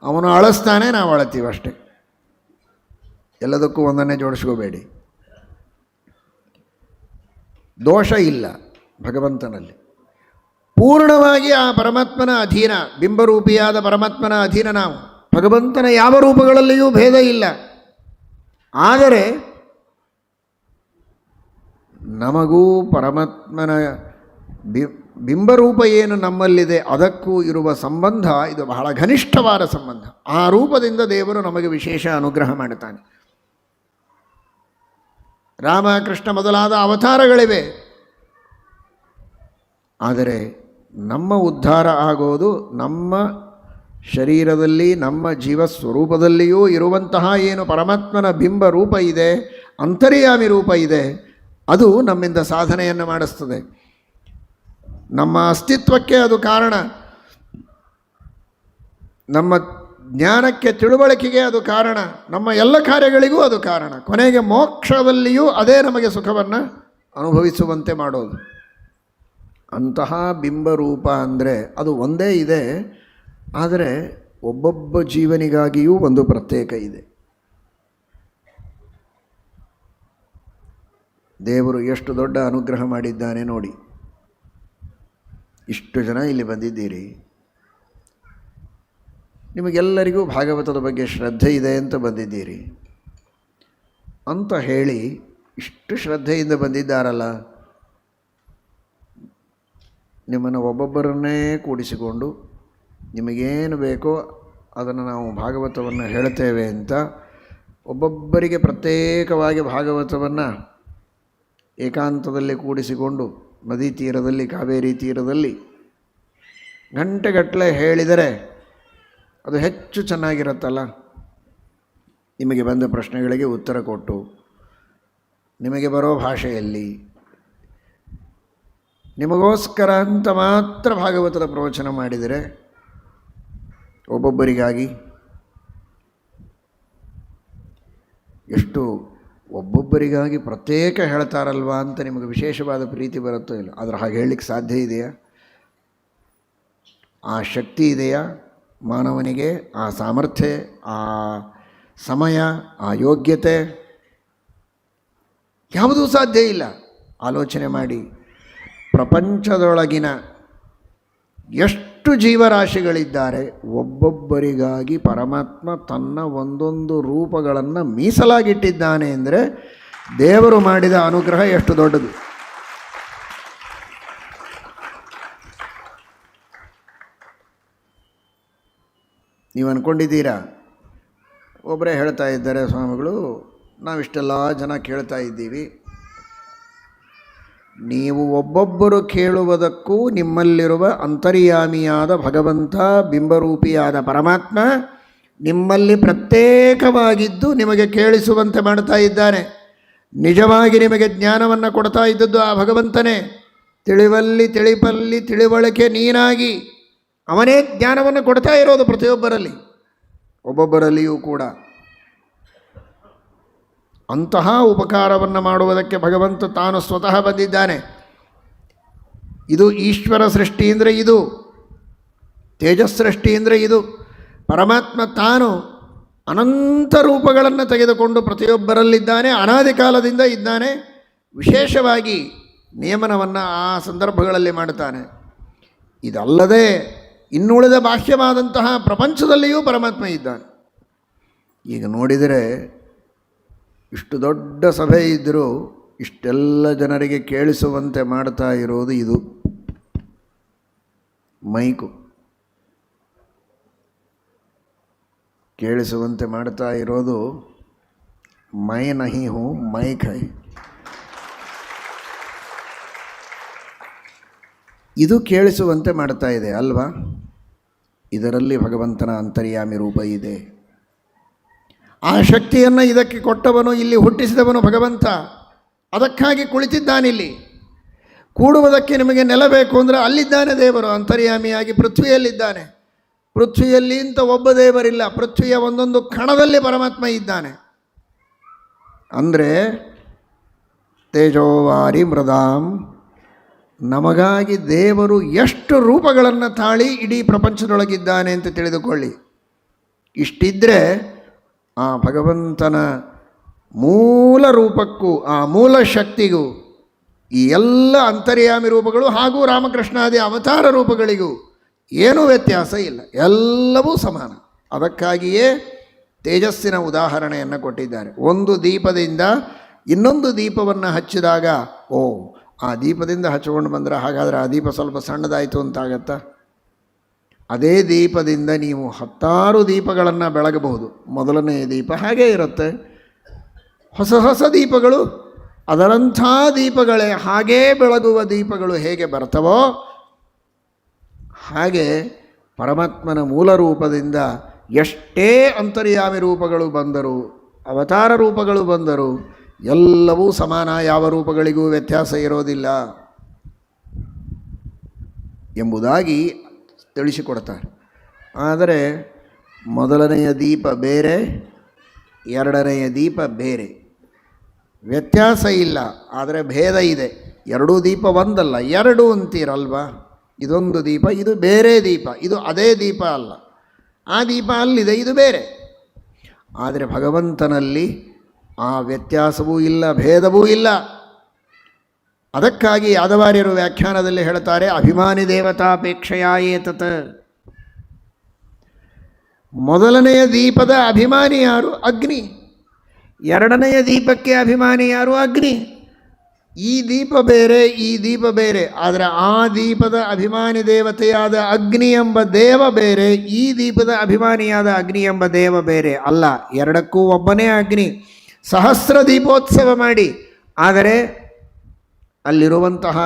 ಅವನು ಅಳಿಸ್ತಾನೆ, ನಾವು ಅಳ್ತೀವಿ ಅಷ್ಟೇ. ಎಲ್ಲದಕ್ಕೂ ಒಂದನ್ನೇ ಜೋಡಿಸ್ಕೋಬೇಡಿ. ದೋಷ ಇಲ್ಲ ಭಗವಂತನಲ್ಲಿ. ಪೂರ್ಣವಾಗಿ ಆ ಪರಮಾತ್ಮನ ಅಧೀನ, ಬಿಂಬರೂಪಿಯಾದ ಪರಮಾತ್ಮನ ಅಧೀನ ನಾವು. ಭಗವಂತನ ಯಾವ ರೂಪಗಳಲ್ಲಿಯೂ ಭೇದ ಇಲ್ಲ. ಆದರೆ ನಮಗೂ ಪರಮಾತ್ಮನ ಬಿಂಬರೂಪ ಏನು ನಮ್ಮಲ್ಲಿದೆ ಅದಕ್ಕೂ ಇರುವ ಸಂಬಂಧ ಇದು ಬಹಳ ಘನಿಷ್ಠವಾದ ಸಂಬಂಧ. ಆ ರೂಪದಿಂದ ದೇವರು ನಮಗೆ ವಿಶೇಷ ಅನುಗ್ರಹ ಮಾಡುತ್ತಾನೆ. ರಾಮ, ಕೃಷ್ಣ ಮೊದಲಾದ ಅವತಾರಗಳಿವೆ. ಆದರೆ ನಮ್ಮ ಉದ್ಧಾರ ಆಗೋದು ನಮ್ಮ ಶರೀರದಲ್ಲಿ, ನಮ್ಮ ಜೀವ ಸ್ವರೂಪದಲ್ಲಿಯೂ ಇರುವಂತಹ ಏನು ಪರಮಾತ್ಮನ ಬಿಂಬ ರೂಪ ಇದೆ, ಅಂತರ್ಯಾಮಿ ರೂಪ ಇದೆ, ಅದು ನಮ್ಮಿಂದ ಸಾಧನೆಯನ್ನು ಮಾಡಿಸ್ತದೆ. ನಮ್ಮ ಅಸ್ತಿತ್ವಕ್ಕೆ ಅದು ಕಾರಣ, ನಮ್ಮ ಜ್ಞಾನಕ್ಕೆ, ತಿಳುವಳಿಕೆಗೆ ಅದು ಕಾರಣ, ನಮ್ಮ ಎಲ್ಲ ಕಾರ್ಯಗಳಿಗೂ ಅದು ಕಾರಣ. ಕೊನೆಗೆ ಮೋಕ್ಷದಲ್ಲಿಯೂ ಅದೇ ನಮಗೆ ಸುಖವನ್ನು ಅನುಭವಿಸುವಂತೆ ಮಾಡೋದು. ಅಂತಹ ಬಿಂಬರೂಪ ಅಂದರೆ ಅದು ಒಂದೇ ಇದೆ. ಆದರೆ ಒಬ್ಬೊಬ್ಬ ಜೀವನಿಗಾಗಿಯೂ ಒಂದು ಪ್ರತ್ಯೇಕ ಇದೆ. ದೇವರು ಎಷ್ಟು ದೊಡ್ಡ ಅನುಗ್ರಹ ಮಾಡಿದ್ದಾನೆ ನೋಡಿ. ಇಷ್ಟು ಜನ ಇಲ್ಲಿ ಬಂದಿದ್ದೀರಿ. ನಿಮಗೆಲ್ಲರಿಗೂ ಭಾಗವತದ ಬಗ್ಗೆ ಶ್ರದ್ಧೆ ಇದೆ ಅಂತ ಬಂದಿದ್ದೀರಿ ಅಂತ ಹೇಳಿ ಇಷ್ಟು ಶ್ರದ್ಧೆಯಿಂದ ಬಂದಿದ್ದಾರಲ್ಲ, ನಿಮ್ಮನ್ನು ಒಬ್ಬೊಬ್ಬರನ್ನೇ ಕೂಡಿಸಿಕೊಂಡು ನಿಮಗೇನು ಬೇಕೋ ಅದನ್ನು ನಾವು ಭಾಗವತವನ್ನು ಹೇಳ್ತೇವೆ ಅಂತ ಒಬ್ಬೊಬ್ಬರಿಗೆ ಪ್ರತ್ಯೇಕವಾಗಿ ಭಾಗವತವನ್ನು ಏಕಾಂತದಲ್ಲಿ ಕೂಡಿಸಿಕೊಂಡು ನದಿ ತೀರದಲ್ಲಿ, ಕಾವೇರಿ ತೀರದಲ್ಲಿ ಗಂಟೆಗಟ್ಟಲೆ ಹೇಳಿದರೆ ಅದು ಹೆಚ್ಚು ಚೆನ್ನಾಗಿರುತ್ತಲ್ಲ. ನಿಮಗೆ ಬಂದ ಪ್ರಶ್ನೆಗಳಿಗೆ ಉತ್ತರ ಕೊಟ್ಟು ನಿಮಗೆ ಬರೋ ಭಾಷೆಯಲ್ಲಿ ನಿಮಗೋಸ್ಕರ ಅಂತ ಮಾತ್ರ ಭಾಗವತದ ಪ್ರವಚನ ಮಾಡಿದರೆ ಒಬ್ಬೊಬ್ಬರಿಗಾಗಿ ಎಷ್ಟು ಒಬ್ಬೊಬ್ಬರಿಗಾಗಿ ಪ್ರತ್ಯೇಕ ಹೇಳ್ತಾರಲ್ವ ಅಂತ ನಿಮಗೆ ವಿಶೇಷವಾದ ಪ್ರೀತಿ ಬರುತ್ತೋ ಇಲ್ಲ. ಆದರೆ ಹಾಗೆ ಹೇಳಲಿಕ್ಕೆ ಸಾಧ್ಯ ಇದೆಯಾ? ಆ ಶಕ್ತಿ ಇದೆಯಾ ಮಾನವನಿಗೆ? ಆ ಸಾಮರ್ಥ್ಯ, ಆ ಸಮಯ, ಆ ಯೋಗ್ಯತೆ ಯಾವುದೂ ಸಾಧ್ಯ ಇಲ್ಲ. ಆಲೋಚನೆ ಮಾಡಿ, ಪ್ರಪಂಚದೊಳಗಿನ ಎಷ್ಟು ಜೀವರಾಶಿಗಳಿದ್ದಾರೆ, ಒಬ್ಬೊಬ್ಬರಿಗಾಗಿ ಪರಮಾತ್ಮ ತನ್ನ ಒಂದೊಂದು ರೂಪಗಳನ್ನು ಮೀಸಲಾಗಿಟ್ಟಿದ್ದಾನೆ ಅಂದರೆ ದೇವರು ಮಾಡಿದ ಅನುಗ್ರಹ ಎಷ್ಟು ದೊಡ್ಡದು. ನೀವು ಅಂದ್ಕೊಂಡಿದ್ದೀರಾ, ಒಬ್ಬರೇ ಹೇಳ್ತಾ ಇದ್ದಾರೆ ಸ್ವಾಮಿಗಳು, ನಾವಿಷ್ಟೆಲ್ಲ ಜನ ಕೇಳ್ತಾ ಇದ್ದೀವಿ, ನೀವು ಒಬ್ಬೊಬ್ಬರು ಕೇಳುವುದಕ್ಕೂ ನಿಮ್ಮಲ್ಲಿರುವ ಅಂತರ್ಯಾಮಿಯಾದ ಭಗವಂತ, ಬಿಂಬರೂಪಿಯಾದ ಪರಮಾತ್ಮ ನಿಮ್ಮಲ್ಲಿ ಪ್ರತ್ಯೇಕವಾಗಿದ್ದು ನಿಮಗೆ ಕೇಳಿಸುವಂತೆ ಮಾಡ್ತಾ ಇದ್ದಾನೆ. ನಿಜವಾಗಿ ನಿಮಗೆ ಜ್ಞಾನವನ್ನು ಕೊಡ್ತಾ ಇದ್ದದ್ದು ಆ ಭಗವಂತನೇ. ತಿಳಿವಲ್ಲಿ ತಿಳಿಪಲ್ಲಿ ತಿಳಿವಳಿಕೆ ನೀನಾಗಿ ಅವನೇ ಜ್ಞಾನವನ್ನು ಕೊಡ್ತಾ ಇರೋದು ಪ್ರತಿಯೊಬ್ಬರಲ್ಲಿ, ಒಬ್ಬೊಬ್ಬರಲ್ಲಿಯೂ ಕೂಡ. ಅಂತಹ ಉಪಕಾರವನ್ನು ಮಾಡುವುದಕ್ಕೆ ಭಗವಂತ ತಾನು ಸ್ವತಃ ಬಂದಿದ್ದಾನೆ. ಇದು ಈಶ್ವರ ಸೃಷ್ಟಿ ಅಂದರೆ ಇದು, ತೇಜಸ್ಸೃಷ್ಟಿ ಅಂದರೆ ಇದು. ಪರಮಾತ್ಮ ತಾನು ಅನಂತ ರೂಪಗಳನ್ನು ತೆಗೆದುಕೊಂಡು ಪ್ರತಿಯೊಬ್ಬರಲ್ಲಿದ್ದಾನೆ, ಅನಾದಿ ಕಾಲದಿಂದ ಇದ್ದಾನೆ. ವಿಶೇಷವಾಗಿ ನಿಯಮನವನ್ನು ಆ ಸಂದರ್ಭಗಳಲ್ಲಿ ಮಾಡುತ್ತಾನೆ. ಇದಲ್ಲದೆ ಇನ್ನುಳಿದ ಬಾಹ್ಯವಾದಂತಹ ಪ್ರಪಂಚದಲ್ಲಿಯೂ ಪರಮಾತ್ಮ ಇದ್ದಾನೆ. ಈಗ ನೋಡಿದರೆ ಇಷ್ಟು ದೊಡ್ಡ ಸಭೆ ಇದ್ದರೂ ಇಷ್ಟೆಲ್ಲ ಜನರಿಗೆ ಕೇಳಿಸುವಂತೆ ಮಾಡ್ತಾ ಇರೋದು ಇದು ಮೈಕು. ಕೇಳಿಸುವಂತೆ ಮಾಡ್ತಾ ಇರೋದು ಮೈ ನಹಿ ಹೂ ಮೈಕ್ ಹೈ. ಇದು ಕೇಳಿಸುವಂತೆ ಮಾಡ್ತಾ ಇದೆ ಅಲ್ವಾ? ಇದರಲ್ಲಿ ಭಗವಂತನ ಅಂತರ್ಯಾಮಿ ರೂಪ ಇದೆ. ಆ ಶಕ್ತಿಯನ್ನು ಇದಕ್ಕೆ ಕೊಟ್ಟವನು, ಇಲ್ಲಿ ಹುಟ್ಟಿಸಿದವನು ಭಗವಂತ. ಅದಕ್ಕಾಗಿ ಕುಳಿತಿದ್ದಾನಿಲ್ಲಿ. ಕೂಡುವುದಕ್ಕೆ ನಿಮಗೆ ನೆಲ ಬೇಕು ಅಂದರೆ ಅಲ್ಲಿದ್ದಾನೆ ದೇವರು, ಅಂತರ್ಯಾಮಿಯಾಗಿ ಪೃಥ್ವಿಯಲ್ಲಿದ್ದಾನೆ. ಪೃಥ್ವಿಯಲ್ಲಿ ಇಂಥ ಒಬ್ಬ ದೇವರಿಲ್ಲ, ಪೃಥ್ವಿಯ ಒಂದೊಂದು ಕಣದಲ್ಲಿ ಪರಮಾತ್ಮ ಇದ್ದಾನೆ. ಅಂದರೆ ತೇಜೋವಾರಿ ಮೃದಾಂ, ನಮಗಾಗಿ ದೇವರು ಎಷ್ಟು ರೂಪಗಳನ್ನು ತಾಳಿ ಇಡೀ ಪ್ರಪಂಚದೊಳಗಿದ್ದಾನೆ ಅಂತ ತಿಳಿದುಕೊಳ್ಳಿ. ಇಷ್ಟಿದ್ದರೆ ಆ ಭಗವಂತನ ಮೂಲ ರೂಪಕ್ಕೂ ಆ ಮೂಲ ಶಕ್ತಿಗೂ ಈ ಎಲ್ಲ ಅಂತರ್ಯಾಮಿ ರೂಪಗಳು ಹಾಗೂ ರಾಮಕೃಷ್ಣಾದಿ ಅವತಾರ ರೂಪಗಳಿಗೂ ಏನೂ ವ್ಯತ್ಯಾಸ ಇಲ್ಲ, ಎಲ್ಲವೂ ಸಮಾನ. ಅದಕ್ಕಾಗಿಯೇ ತೇಜಸ್ಸಿನ ಉದಾಹರಣೆಯನ್ನು ಕೊಟ್ಟಿದ್ದಾರೆ. ಒಂದು ದೀಪದಿಂದ ಇನ್ನೊಂದು ದೀಪವನ್ನು ಹಚ್ಚಿದಾಗ, ಓ ಆ ದೀಪದಿಂದ ಹಚ್ಚಿಕೊಂಡು ಬಂದರೆ ಹಾಗಾದರೆ ಆ ದೀಪ ಸ್ವಲ್ಪ ಸಣ್ಣದಾಯಿತು ಅಂತಾಗತ್ತಾ? ಅದೇ ದೀಪದಿಂದ ನೀವು 10 ದೀಪಗಳನ್ನು ಬೆಳಗಬಹುದು. ಮೊದಲನೆಯ ದೀಪ ಹಾಗೇ ಇರುತ್ತೆ. ಹೊಸ ಹೊಸ ದೀಪಗಳು ಅದರಂಥ ದೀಪಗಳೇ, ಹಾಗೇ ಬೆಳಗುವ ದೀಪಗಳು ಹೇಗೆ ಬರ್ತವೋ ಹಾಗೆ ಪರಮಾತ್ಮನ ಮೂಲ ರೂಪದಿಂದ ಎಷ್ಟೇ ಅಂತರ್ಯಾಮಿ ರೂಪಗಳು ಬಂದರೂ, ಅವತಾರ ರೂಪಗಳು ಬಂದರೂ ಎಲ್ಲವೂ ಸಮಾನ, ಯಾವ ರೂಪಗಳಿಗೂ ವ್ಯತ್ಯಾಸ ಇರೋದಿಲ್ಲ ಎಂಬುದಾಗಿ ತಿಳಿಸಿಕೊಡ್ತಾರೆ. ಆದರೆ ಮೊದಲನೆಯ ದೀಪ ಬೇರೆ, ಎರಡನೆಯ ದೀಪ ಬೇರೆ. ವ್ಯತ್ಯಾಸ ಇಲ್ಲ, ಆದರೆ ಭೇದ ಇದೆ. ಎರಡೂ ದೀಪ ಒಂದಲ್ಲ, ಎರಡು ಅಂತೀರಲ್ವ. ಇದೊಂದು ದೀಪ, ಇದು ಬೇರೆ ದೀಪ, ಇದು ಅದೇ ದೀಪ ಅಲ್ಲ. ಆ ದೀಪ ಅಲ್ಲಿದೆ, ಇದು ಬೇರೆ. ಆದರೆ ಭಗವಂತನಲ್ಲಿ ಆ ವ್ಯತ್ಯಾಸವೂ ಇಲ್ಲ, ಭೇದವೂ ಇಲ್ಲ. ಅದಕ್ಕಾಗಿ ಯಾದವಾರ್ಯರು ವ್ಯಾಖ್ಯಾನದಲ್ಲಿ ಹೇಳ್ತಾರೆ, ಅಭಿಮಾನಿ ದೇವತಾಪೇಕ್ಷೆಯ ಏತತ್. ಮೊದಲನೆಯ ದೀಪದ ಅಭಿಮಾನಿ ಯಾರು? ಅಗ್ನಿ. ಎರಡನೆಯ ದೀಪಕ್ಕೆ ಅಭಿಮಾನಿ ಯಾರು? ಅಗ್ನಿ. ಈ ದೀಪ ಬೇರೆ, ಈ ದೀಪ ಬೇರೆ. ಆದರೆ ಆ ದೀಪದ ಅಭಿಮಾನಿ ದೇವತೆಯಾದ ಅಗ್ನಿ ಎಂಬ ದೇವ ಬೇರೆ, ಈ ದೀಪದ ಅಭಿಮಾನಿಯಾದ ಅಗ್ನಿ ಎಂಬ ದೇವ ಬೇರೆ ಅಲ್ಲ. ಎರಡಕ್ಕೂ ಒಬ್ಬನೇ ಅಗ್ನಿ. ಸಹಸ್ರ ದೀಪೋತ್ಸವ ಮಾಡಿ, ಆದರೆ ಅಲ್ಲಿರುವಂತಹ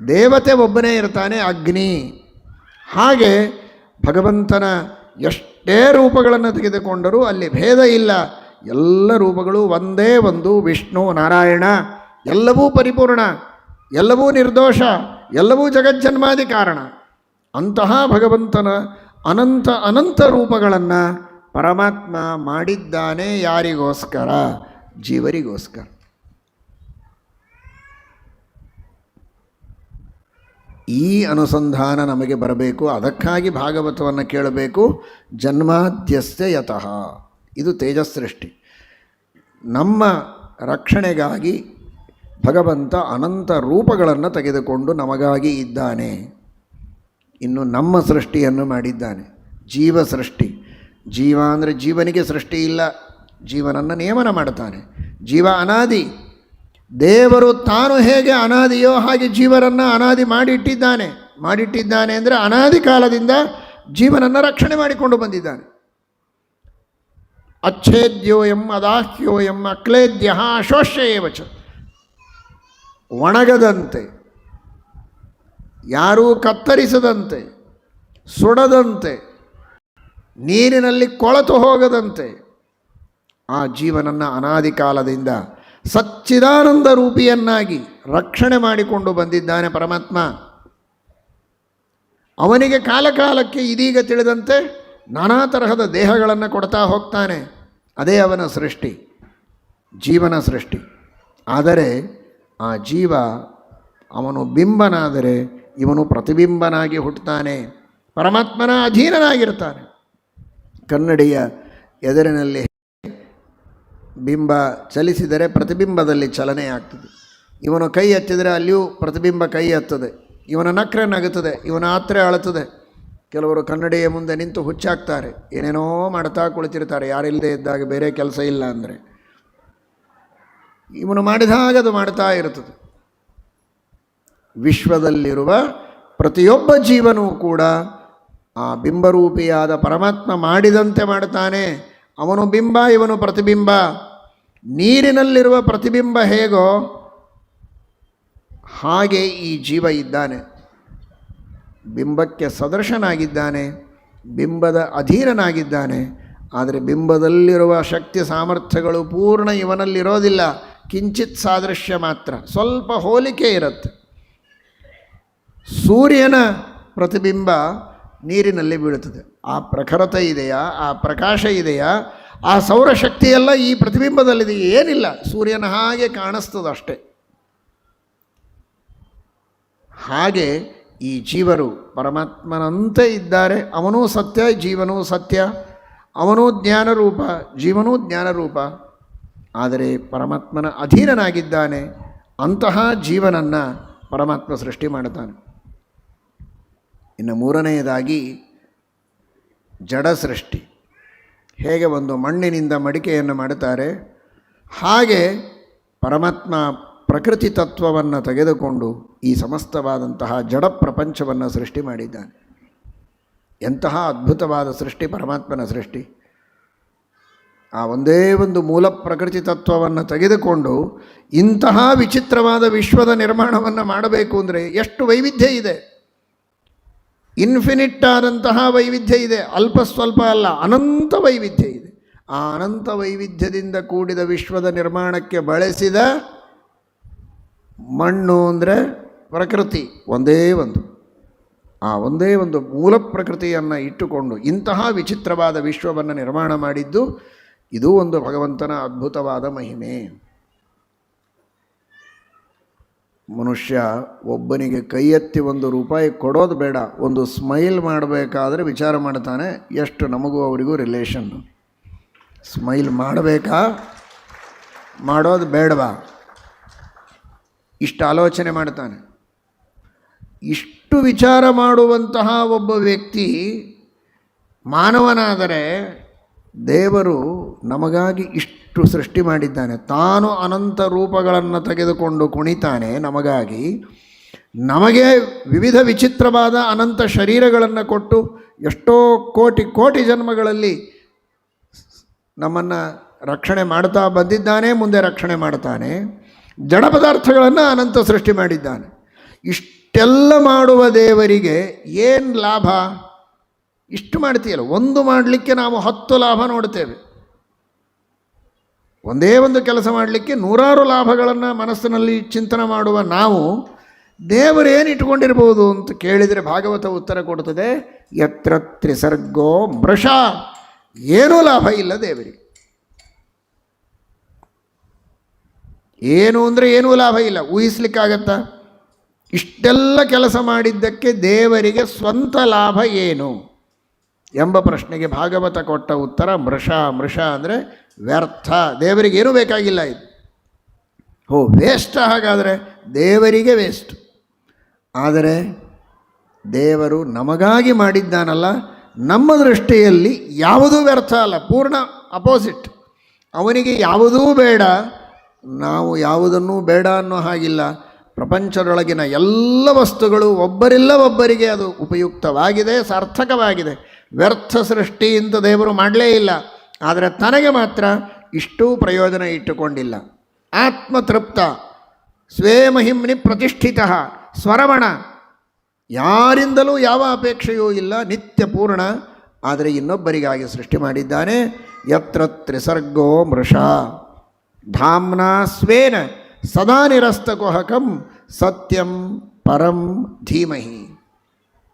ದೇವತೆ ಒಬ್ಬನೇ ಇರ್ತಾನೆ, ಅಗ್ನಿ. ಹಾಗೆ ಭಗವಂತನ ಎಷ್ಟೇ ರೂಪಗಳನ್ನು ತೆಗೆದುಕೊಂಡರೂ ಅಲ್ಲಿ ಭೇದ ಇಲ್ಲ. ಎಲ್ಲ ರೂಪಗಳು ಒಂದೇ ಒಂದು. ವಿಷ್ಣು, ನಾರಾಯಣ ಎಲ್ಲವೂ ಪರಿಪೂರ್ಣ, ಎಲ್ಲವೂ ನಿರ್ದೋಷ, ಎಲ್ಲವೂ ಜಗಜ್ಜನ್ಮಾದಿ ಕಾರಣ. ಅಂತಹ ಭಗವಂತನ ಅನಂತ ರೂಪಗಳನ್ನು ಪರಮಾತ್ಮ ಮಾಡಿದ್ದಾನೆ. ಯಾರಿಗೋಸ್ಕರ? ಜೀವರಿಗೋಸ್ಕರ. ಈ ಅನುಸಂಧಾನ ನಮಗೆ ಬರಬೇಕು. ಅದಕ್ಕಾಗಿ ಭಾಗವತವನ್ನು ಕೇಳಬೇಕು. ಜನ್ಮಾದ್ಯಸ್ಯ ಯತಃ, ಇದು ತೇಜಸ್ಸೃಷ್ಟಿ. ನಮ್ಮ ರಕ್ಷಣೆಗಾಗಿ ಭಗವಂತ ಅನಂತ ರೂಪಗಳನ್ನು ತೆಗೆದುಕೊಂಡು ನಮಗಾಗಿ ಇದ್ದಾನೆ. ಇನ್ನು ನಮ್ಮ ಸೃಷ್ಟಿಯನ್ನು ಮಾಡಿದ್ದಾನೆ. ಜೀವ ಸೃಷ್ಟಿ. ಜೀವ ಅಂದರೆ ಜೀವನಿಗೆ ಸೃಷ್ಟಿ ಇಲ್ಲ, ಜೀವನನ್ನು ನಿಯಮನ ಮಾಡ್ತಾನೆ. ಜೀವ ಅನಾದಿ. ದೇವರು ತಾನು ಹೇಗೆ ಅನಾದಿಯೋ ಹಾಗೆ ಜೀವರನ್ನು ಅನಾದಿ ಮಾಡಿಟ್ಟಿದ್ದಾನೆ ಅಂದರೆ ಅನಾದಿ ಕಾಲದಿಂದ ಜೀವನನ್ನು ರಕ್ಷಣೆ ಮಾಡಿಕೊಂಡು ಬಂದಿದ್ದಾನೆ. ಅಚ್ಛೇದ್ಯೋಯಂ ಅದಾಹ್ಯೋಯಂ ಅಕ್ಲೇದ್ಯ ಅಶೋಷ್ಯ ಏವಚ. ಒಣಗದಂತೆ, ಯಾರೂ ಕತ್ತರಿಸದಂತೆ, ಸುಡದಂತೆ, ನೀರಿನಲ್ಲಿ ಕೊಳೆತು ಹೋಗದಂತೆ ಆ ಜೀವನನ್ನು ಅನಾದಿ ಕಾಲದಿಂದ ಸಚ್ಚಿದಾನಂದ ರೂಪಿಯನ್ನಾಗಿ ರಕ್ಷಣೆ ಮಾಡಿಕೊಂಡು ಬಂದಿದ್ದಾನೆ ಪರಮಾತ್ಮ. ಅವನಿಗೆ ಕಾಲಕಾಲಕ್ಕೆ ಇದೀಗ ತಿಳಿದಂತೆ ನಾನಾ ತರಹದ ದೇಹಗಳನ್ನು ಕೊಡ್ತಾ ಹೋಗ್ತಾನೆ. ಅದೇ ಅವನ ಸೃಷ್ಟಿ, ಜೀವನ ಸೃಷ್ಟಿ. ಆದರೆ ಆ ಜೀವ ಅವನು ಬಿಂಬನಾದರೆ ಇವನು ಪ್ರತಿಬಿಂಬನಾಗಿ ಹುಟ್ಟುತ್ತಾನೆ, ಪರಮಾತ್ಮನ ಅಧೀನನಾಗಿರ್ತಾನೆ. ಕನ್ನಡಿಯ ಎದುರಿನಲ್ಲಿ ಬಿಂಬ ಚಲಿಸಿದರೆ ಪ್ರತಿಬಿಂಬದಲ್ಲಿ ಚಲನೆ ಆಗ್ತದೆ. ಇವನು ಕೈ ಎತ್ತಿದರೆ ಅಲ್ಲಿಯೂ ಪ್ರತಿಬಿಂಬ ಕೈ ಎತ್ತದೆ. ಇವನ ನಕ್ರೆ ನಗುತ್ತದೆ, ಇವನ ಆತ್ರೆ ಅಳುತ್ತದೆ. ಕೆಲವರು ಕನ್ನಡಿಯ ಮುಂದೆ ನಿಂತು ಹುಚ್ಚಾಗ್ತಾರೆ, ಏನೇನೋ ಮಾಡ್ತಾ ಕುಳಿತಿರ್ತಾರೆ. ಯಾರಿಲ್ಲದೆ ಇದ್ದಾಗ, ಬೇರೆ ಕೆಲಸ ಇಲ್ಲ ಅಂದರೆ. ಇವನು ಮಾಡಿದಾಗ ಅದು ಮಾಡ್ತಾ ಇರುತ್ತದೆ. ವಿಶ್ವದಲ್ಲಿರುವ ಪ್ರತಿಯೊಬ್ಬ ಜೀವನೂ ಕೂಡ ಆ ಬಿಂಬರೂಪಿಯಾದ ಪರಮಾತ್ಮ ಮಾಡಿದಂತೆ ಮಾಡ್ತಾನೆ. ಅವನು ಬಿಂಬ, ಇವನು ಪ್ರತಿಬಿಂಬ. ನೀರಿನಲ್ಲಿರುವ ಪ್ರತಿಬಿಂಬ ಹೇಗೋ ಹಾಗೆ ಈ ಜೀವ ಇದ್ದಾನೆ. ಬಿಂಬಕ್ಕೆ ಸದೃಶನಾಗಿದ್ದಾನೆ, ಬಿಂಬದ ಅಧೀನನಾಗಿದ್ದಾನೆ. ಆದರೆ ಬಿಂಬದಲ್ಲಿರುವ ಶಕ್ತಿ ಸಾಮರ್ಥ್ಯಗಳು ಪೂರ್ಣ ಇವನಲ್ಲಿರೋದಿಲ್ಲ. ಕಿಂಚಿತ್ ಸಾದೃಶ್ಯ ಮಾತ್ರ, ಸ್ವಲ್ಪ ಹೋಲಿಕೆ ಇರುತ್ತೆ. ಸೂರ್ಯನ ಪ್ರತಿಬಿಂಬ ನೀರಿನಲ್ಲಿ ಬೀಳುತ್ತದೆ. ಆ ಪ್ರಖರತೆ ಇದೆಯಾ, ಆ ಪ್ರಕಾಶ ಇದೆಯಾ, ಆ ಸೌರಶಕ್ತಿಯೆಲ್ಲ ಈ ಪ್ರತಿಬಿಂಬದಲ್ಲಿದೆ? ಏನಿಲ್ಲ, ಸೂರ್ಯನ ಹಾಗೆ ಕಾಣಿಸ್ತದಷ್ಟೆ. ಹಾಗೆ ಈ ಜೀವರು ಪರಮಾತ್ಮನಂತೆ ಇದ್ದಾರೆ. ಅವನೂ ಸತ್ಯ, ಜೀವನೂ ಸತ್ಯ. ಅವನೂ ಜ್ಞಾನರೂಪ, ಜೀವನೂ ಜ್ಞಾನರೂಪ. ಆದರೆ ಪರಮಾತ್ಮನ ಅಧೀನನಾಗಿದ್ದಾನೆ. ಅಂತಹ ಜೀವನನ್ನು ಪರಮಾತ್ಮ ಸೃಷ್ಟಿ ಮಾಡುತ್ತಾನೆ. ಇನ್ನು ಮೂರನೆಯದಾಗಿ ಜಡ ಸೃಷ್ಟಿ. ಹೇಗೆ ಒಂದು ಮಣ್ಣಿನಿಂದ ಮಡಿಕೆಯನ್ನು ಮಾಡುತ್ತಾರೆ, ಹಾಗೆ ಪರಮಾತ್ಮ ಪ್ರಕೃತಿ ತತ್ವವನ್ನು ತೆಗೆದುಕೊಂಡು ಈ ಸಮಸ್ತವಾದಂತಹ ಜಡ ಪ್ರಪಂಚವನ್ನು ಸೃಷ್ಟಿ ಮಾಡಿದ್ದಾನೆ. ಎಂತಹ ಅದ್ಭುತವಾದ ಸೃಷ್ಟಿ ಪರಮಾತ್ಮನ ಸೃಷ್ಟಿ! ಆ ಒಂದೇ ಒಂದು ಮೂಲ ಪ್ರಕೃತಿ ತತ್ವವನ್ನು ತೆಗೆದುಕೊಂಡು ಇಂತಹ ವಿಚಿತ್ರವಾದ ವಿಶ್ವದ ನಿರ್ಮಾಣವನ್ನು ಮಾಡಬೇಕು ಅಂದರೆ ಎಷ್ಟು ವೈವಿಧ್ಯ ಇದೆ! ಇನ್ಫಿನಿಟ್ ಆದಂತಹ ವೈವಿಧ್ಯ ಇದೆ, ಅಲ್ಪ ಸ್ವಲ್ಪ ಅಲ್ಲ, ಅನಂತ ವೈವಿಧ್ಯ ಇದೆ. ಆ ಅನಂತ ವೈವಿಧ್ಯದಿಂದ ಕೂಡಿದ ವಿಶ್ವದ ನಿರ್ಮಾಣಕ್ಕೆ ಬಳಸಿದ ಮಣ್ಣು ಅಂದರೆ ಪ್ರಕೃತಿ ಒಂದೇ ಒಂದು. ಆ ಒಂದೇ ಒಂದು ಮೂಲ ಪ್ರಕೃತಿಯನ್ನು ಇಟ್ಟುಕೊಂಡು ಇಂತಹ ವಿಚಿತ್ರವಾದ ವಿಶ್ವವನ್ನು ನಿರ್ಮಾಣ ಮಾಡಿದ್ದು ಇದು ಒಂದು ಭಗವಂತನ ಅದ್ಭುತವಾದ ಮಹಿಮೆ. ಮನುಷ್ಯ ಒಬ್ಬನಿಗೆ ಕೈ ಎತ್ತಿ ₹1 ಕೊಡೋದು ಬೇಡ, ಒಂದು ಸ್ಮೈಲ್ ಮಾಡಬೇಕಾದ್ರೆ ವಿಚಾರ ಮಾಡ್ತಾನೆ, ಎಷ್ಟು ನಮಗೂ ಅವರಿಗೂ ರಿಲೇಷನ್ನು. ಸ್ಮೈಲ್ ಮಾಡಬೇಕಾ, ಮಾಡೋದು ಬೇಡವಾ, ಇಷ್ಟು ಆಲೋಚನೆ ಮಾಡ್ತಾನೆ. ಇಷ್ಟು ವಿಚಾರ ಮಾಡುವಂತಹ ಒಬ್ಬ ವ್ಯಕ್ತಿ ಮಾನವನಾದರೆ ದೇವರು ನಮಗಾಗಿ ಇಷ್ಟು ಸೃಷ್ಟಿ ಮಾಡಿದ್ದಾನೆ. ತಾನು ಅನಂತ ರೂಪಗಳನ್ನು ತೆಗೆದುಕೊಂಡು ಕುಣಿತಾನೆ ನಮಗಾಗಿ. ನಮಗೆ ವಿವಿಧ ವಿಚಿತ್ರವಾದ ಅನಂತ ಶರೀರಗಳನ್ನು ಕೊಟ್ಟು ಎಷ್ಟೋ ಕೋಟಿ ಕೋಟಿ ಜನ್ಮಗಳಲ್ಲಿ ನಮ್ಮನ್ನು ರಕ್ಷಣೆ ಮಾಡ್ತಾ ಬಂದಿದ್ದಾನೆ, ಮುಂದೆ ರಕ್ಷಣೆ ಮಾಡ್ತಾನೆ. ಜಡ ಪದಾರ್ಥಗಳನ್ನು ಅನಂತ ಸೃಷ್ಟಿ ಮಾಡಿದ್ದಾನೆ. ಇಷ್ಟೆಲ್ಲ ಮಾಡುವ ದೇವರಿಗೆ ಏನು ಲಾಭ? ಇಷ್ಟು ಮಾಡ್ತೀಯಲ್ಲ, ಒಂದು ಮಾಡಲಿಕ್ಕೆ ನಾವು 10 ಲಾಭ ನೋಡ್ತೇವೆ. ಒಂದೇ ಒಂದು ಕೆಲಸ ಮಾಡಲಿಕ್ಕೆ 100 ಲಾಭಗಳನ್ನು ಮನಸ್ಸಿನಲ್ಲಿ ಚಿಂತನೆ ಮಾಡುವ ನಾವು ದೇವರು ಏನು ಇಟ್ಕೊಂಡಿರ್ಬೋದು ಅಂತ ಕೇಳಿದರೆ ಭಾಗವತ ಉತ್ತರ ಕೊಡ್ತದೆ, ಯತ್ರ ತ್ರಿಸರ್ಗೋ ಮೃಷ. ಏನೂ ಲಾಭ ಇಲ್ಲ ದೇವರಿಗೆ. ಏನು ಅಂದರೆ ಏನೂ ಲಾಭ ಇಲ್ಲ. ಊಹಿಸ್ಲಿಕ್ಕಾಗತ್ತಾ? ಇಷ್ಟೆಲ್ಲ ಕೆಲಸ ಮಾಡಿದ್ದಕ್ಕೆ ದೇವರಿಗೆ ಸ್ವಂತ ಲಾಭ ಏನು ಎಂಬ ಪ್ರಶ್ನೆಗೆ ಭಾಗವತ ಕೊಟ್ಟ ಉತ್ತರ ಮೃಷ. ಮೃಷ ಅಂದರೆ ವ್ಯರ್ಥ, ದೇವರಿಗೆ ಏನೂ ಬೇಕಾಗಿಲ್ಲ ಇದು. ವೇಸ್ಟ್. ಹಾಗಾದರೆ ದೇವರಿಗೆ ವೇಸ್ಟ್. ಆದರೆ ದೇವರು ನಮಗಾಗಿ ಮಾಡಿದ್ದಾನಲ್ಲ, ನಮ್ಮ ದೃಷ್ಟಿಯಲ್ಲಿ ಯಾವುದೂ ವ್ಯರ್ಥ ಅಲ್ಲ, ಪೂರ್ಣ ಅಪೋಸಿಟ್. ಅವನಿಗೆ ಯಾವುದೂ ಬೇಡ, ನಾವು ಯಾವುದನ್ನೂ ಬೇಡ ಅನ್ನೋ ಹಾಗಿಲ್ಲ. ಪ್ರಪಂಚದೊಳಗಿನ ಎಲ್ಲ ವಸ್ತುಗಳು ಒಬ್ಬರಿಲ್ಲ ಒಬ್ಬರಿಗೆ ಅದು ಉಪಯುಕ್ತವಾಗಿದೆ, ಸಾರ್ಥಕವಾಗಿದೆ. ವ್ಯರ್ಥ ಸೃಷ್ಟಿ ಅಂತ ದೇವರು ಮಾಡಲೇ ಇಲ್ಲ. ಆದರೆ ತನಗೆ ಮಾತ್ರ ಇಷ್ಟೂ ಪ್ರಯೋಜನ ಇಟ್ಟುಕೊಂಡಿಲ್ಲ. ಆತ್ಮತೃಪ್ತ, ಸ್ವೇ ಮಹಿಮ್ನಿ ಪ್ರತಿಷ್ಠಿತ, ಸ್ವರಮಣ, ಯಾರಿಂದಲೂ ಯಾವ ಅಪೇಕ್ಷೆಯೂ ಇಲ್ಲ, ನಿತ್ಯ ಪೂರ್ಣ. ಆದರೆ ಇನ್ನೊಬ್ಬರಿಗಾಗಿ ಸೃಷ್ಟಿ ಮಾಡಿದ್ದಾನೆ. ಯತ್ರ ತ್ರಿಸರ್ಗೋ ಮೃಷ ಧಾಮ್ನಾ ಸ್ವೇನ ಸದಾ ನಿರಸ್ತಕುಹಕಂ ಸತ್ಯಂ ಪರಂ ಧೀಮಹಿ.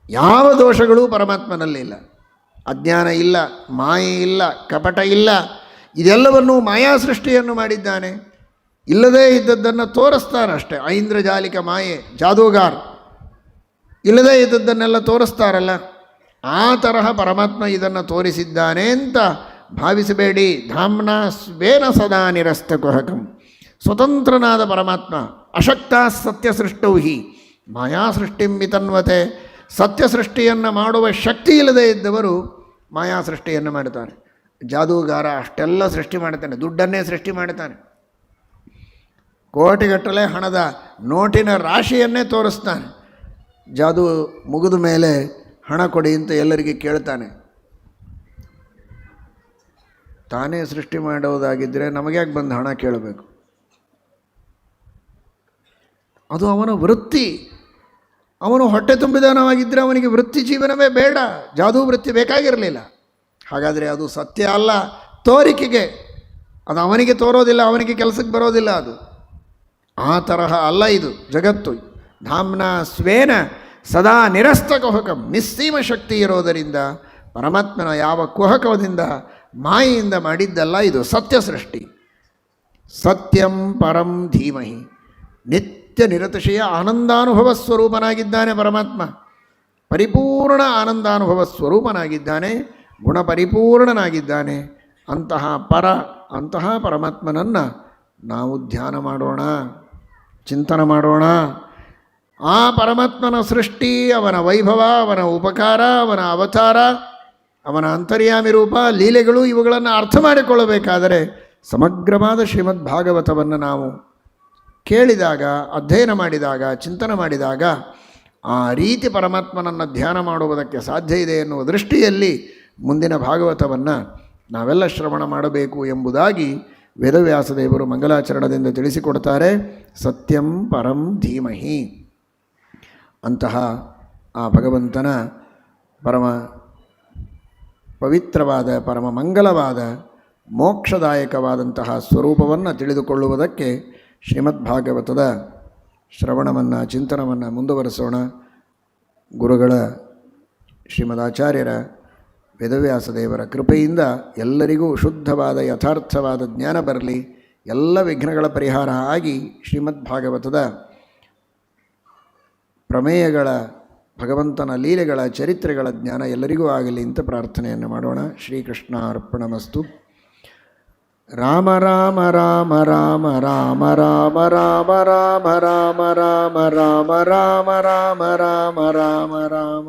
ಯಾವ ದೋಷಗಳೂ ಪರಮಾತ್ಮನಲ್ಲಿಲ್ಲ. ಅಜ್ಞಾನ ಇಲ್ಲ, ಮಾಯೆ ಇಲ್ಲ, ಕಪಟ ಇಲ್ಲ. ಇದೆಲ್ಲವನ್ನೂ ಮಾಯಾ ಸೃಷ್ಟಿಯನ್ನು ಮಾಡಿದ್ದಾನೆ. ಇಲ್ಲದೇ ಇದ್ದದ್ದನ್ನು ತೋರಿಸ್ತಾನಷ್ಟೆ. ಐಂದ್ರಜಾಲಿಕ ಮಾಯೆ, ಜಾದೂಗಾರ್, ಇಲ್ಲದೇ ಇದ್ದದ್ದನ್ನೆಲ್ಲ ತೋರಿಸ್ತಾರಲ್ಲ, ಆ ತರಹ ಪರಮಾತ್ಮ ಇದನ್ನು ತೋರಿಸಿದ್ದಾನೆ ಅಂತ ಭಾವಿಸಬೇಡಿ. ಧಾಮ್ನಾ ಸ್ವೇನ ಸದಾ ನಿರಸ್ತಕುಹಕಂ. ಸ್ವತಂತ್ರನಾದ ಪರಮಾತ್ಮ. ಅಶಕ್ತ ಸತ್ಯ ಸೃಷ್ಟೌ ಹಿ ಮಾಯಾ ಸೃಷ್ಟಿಂ ವಿತನ್ವತೆ. ಸತ್ಯ ಸೃಷ್ಟಿಯನ್ನು ಮಾಡುವ ಶಕ್ತಿ ಇಲ್ಲದೇ ಇದ್ದವರು ಮಾಯಾ ಸೃಷ್ಟಿಯನ್ನು ಮಾಡ್ತಾರೆ. ಜಾದೂಗಾರ ಅಷ್ಟೆಲ್ಲ ಸೃಷ್ಟಿ ಮಾಡ್ತಾನೆ, ದುಡ್ಡನ್ನೇ ಸೃಷ್ಟಿ ಮಾಡ್ತಾನೆ. ಕೋಟಿಗಟ್ಟಲೆ ಹಣದ ನೋಟಿನ ರಾಶಿಯನ್ನೇ ತೋರಿಸ್ತಾನೆ. ಜಾದೂ ಮುಗಿದ ಮೇಲೆ ಹಣ ಕೊಡಿ ಅಂತ ಎಲ್ಲರಿಗೆ ಕೇಳ್ತಾನೆ. ತಾನೇ ಸೃಷ್ಟಿ ಮಾಡೋದಾಗಿದ್ದರೆ ನಮಗ್ಯಾಕೆ ಬಂದು ಹಣ ಕೇಳಬೇಕು? ಅದು ಅವನ ವೃತ್ತಿ. ಅವನು ಹೊಟ್ಟೆ ತುಂಬಿದವನಾಗಿದ್ದರೆ ಅವನಿಗೆ ವೃತ್ತಿ ಜೀವನವೇ ಬೇಡ, ಜಾದೂ ವೃತ್ತಿ ಬೇಕಾಗಿರಲಿಲ್ಲ. ಹಾಗಾದರೆ ಅದು ಸತ್ಯ ಅಲ್ಲ, ತೋರಿಕೆಗೆ. ಅದು ಅವನಿಗೆ ತೋರೋದಿಲ್ಲ, ಅವನಿಗೆ ಕೆಲಸಕ್ಕೆ ಬರೋದಿಲ್ಲ. ಅದು ಆ ತರಹ ಅಲ್ಲ ಇದು ಜಗತ್ತು. ಧಾಮ್ನಾ ಸ್ವೇನ ಸದಾ ನಿರಸ್ತ ಕುಹಕಂ. ನಿಸ್ಸೀಮ ಶಕ್ತಿ ಇರೋದರಿಂದ ಪರಮಾತ್ಮನ ಯಾವ ಕುಹಕದಿಂದ ಮಾಯೆಯಿಂದ ಮಾಡಿದ್ದಲ್ಲ ಇದು ಸತ್ಯ ಸೃಷ್ಟಿ. ಸತ್ಯಂ ಪರಂ ಧೀಮಹಿ. ನಿತ್ಯ ನಿರತಿಶಯ ಆನಂದಾನುಭವ ಸ್ವರೂಪನಾಗಿದ್ದಾನೆ ಪರಮಾತ್ಮ. ಪರಿಪೂರ್ಣ ಆನಂದಾನುಭವ ಸ್ವರೂಪನಾಗಿದ್ದಾನೆ, ಗುಣಪರಿಪೂರ್ಣನಾಗಿದ್ದಾನೆ. ಅಂತಹ ಪರಮಾತ್ಮನನ್ನು ನಾವು ಧ್ಯಾನ ಮಾಡೋಣ, ಚಿಂತನೆ ಮಾಡೋಣ. ಆ ಪರಮಾತ್ಮನ ಸೃಷ್ಟಿ, ಅವನ ವೈಭವ, ಅವನ ಉಪಕಾರ, ಅವನ ಅವತಾರ, ಅವನ ಅಂತರ್ಯಾಮಿ ರೂಪ, ಲೀಲೆಗಳು, ಇವುಗಳನ್ನು ಅರ್ಥ ಮಾಡಿಕೊಳ್ಳಬೇಕಾದರೆ ಸಮಗ್ರವಾದ ಶ್ರೀಮದ್ ಭಾಗವತವನ್ನು ನಾವು ಕೇಳಿದಾಗ, ಅಧ್ಯಯನ ಮಾಡಿದಾಗ, ಚಿಂತನೆ ಮಾಡಿದಾಗ ಆ ರೀತಿ ಪರಮಾತ್ಮನನ್ನು ಧ್ಯಾನ ಮಾಡುವುದಕ್ಕೆ ಸಾಧ್ಯ ಇದೆ ಎನ್ನುವ ದೃಷ್ಟಿಯಲ್ಲಿ ಮುಂದಿನ ಭಾಗವತವನ್ನು ನಾವೆಲ್ಲ ಶ್ರವಣ ಮಾಡಬೇಕು ಎಂಬುದಾಗಿ ವೇದವ್ಯಾಸದೇವರು ಮಂಗಲಾಚರಣದಿಂದ ತಿಳಿಸಿಕೊಡ್ತಾರೆ. ಸತ್ಯಂ ಪರಂ ಧೀಮಹಿ. ಅಂತಹ ಆ ಭಗವಂತನ ಪರಮ ಪವಿತ್ರವಾದ, ಪರಮ ಮಂಗಲವಾದ, ಮೋಕ್ಷದಾಯಕವಾದಂತಹ ಸ್ವರೂಪವನ್ನು ತಿಳಿದುಕೊಳ್ಳುವುದಕ್ಕೆ ಶ್ರೀಮದ್ಭಾಗವತದ ಶ್ರವಣವನ್ನು, ಚಿಂತನವನ್ನು ಮುಂದುವರಿಸೋಣ. ಗುರುಗಳ ಶ್ರೀಮದಾಚಾರ್ಯರ ವೇದವ್ಯಾಸದೇವರ ಕೃಪೆಯಿಂದ ಎಲ್ಲರಿಗೂ ಶುದ್ಧವಾದ ಯಥಾರ್ಥವಾದ ಜ್ಞಾನ ಬರಲಿ. ಎಲ್ಲ ವಿಘ್ನಗಳ ಪರಿಹಾರ ಆಗಿ ಶ್ರೀಮದ್ಭಾಗವತದ ಪ್ರಮೇಯಗಳ, ಭಗವಂತನ ಲೀಲೆಗಳ, ಚರಿತ್ರೆಗಳ ಜ್ಞಾನ ಎಲ್ಲರಿಗೂ ಆಗಲಿ ಅಂತ ಪ್ರಾರ್ಥನೆಯನ್ನು ಮಾಡೋಣ. ಶ್ರೀಕೃಷ್ಣಾರ್ಪಣಮಸ್ತು. ರಾಮ ರಾಮ ರಾಮ ರಾಮ ರಾಮ ರಾಮ ರಾಮ ರಾಮ ರಾಮ ರಾಮ ರಾಮ ರಾಮ ರಾಮ ರಾಮ ರಾಮ ರಾಮ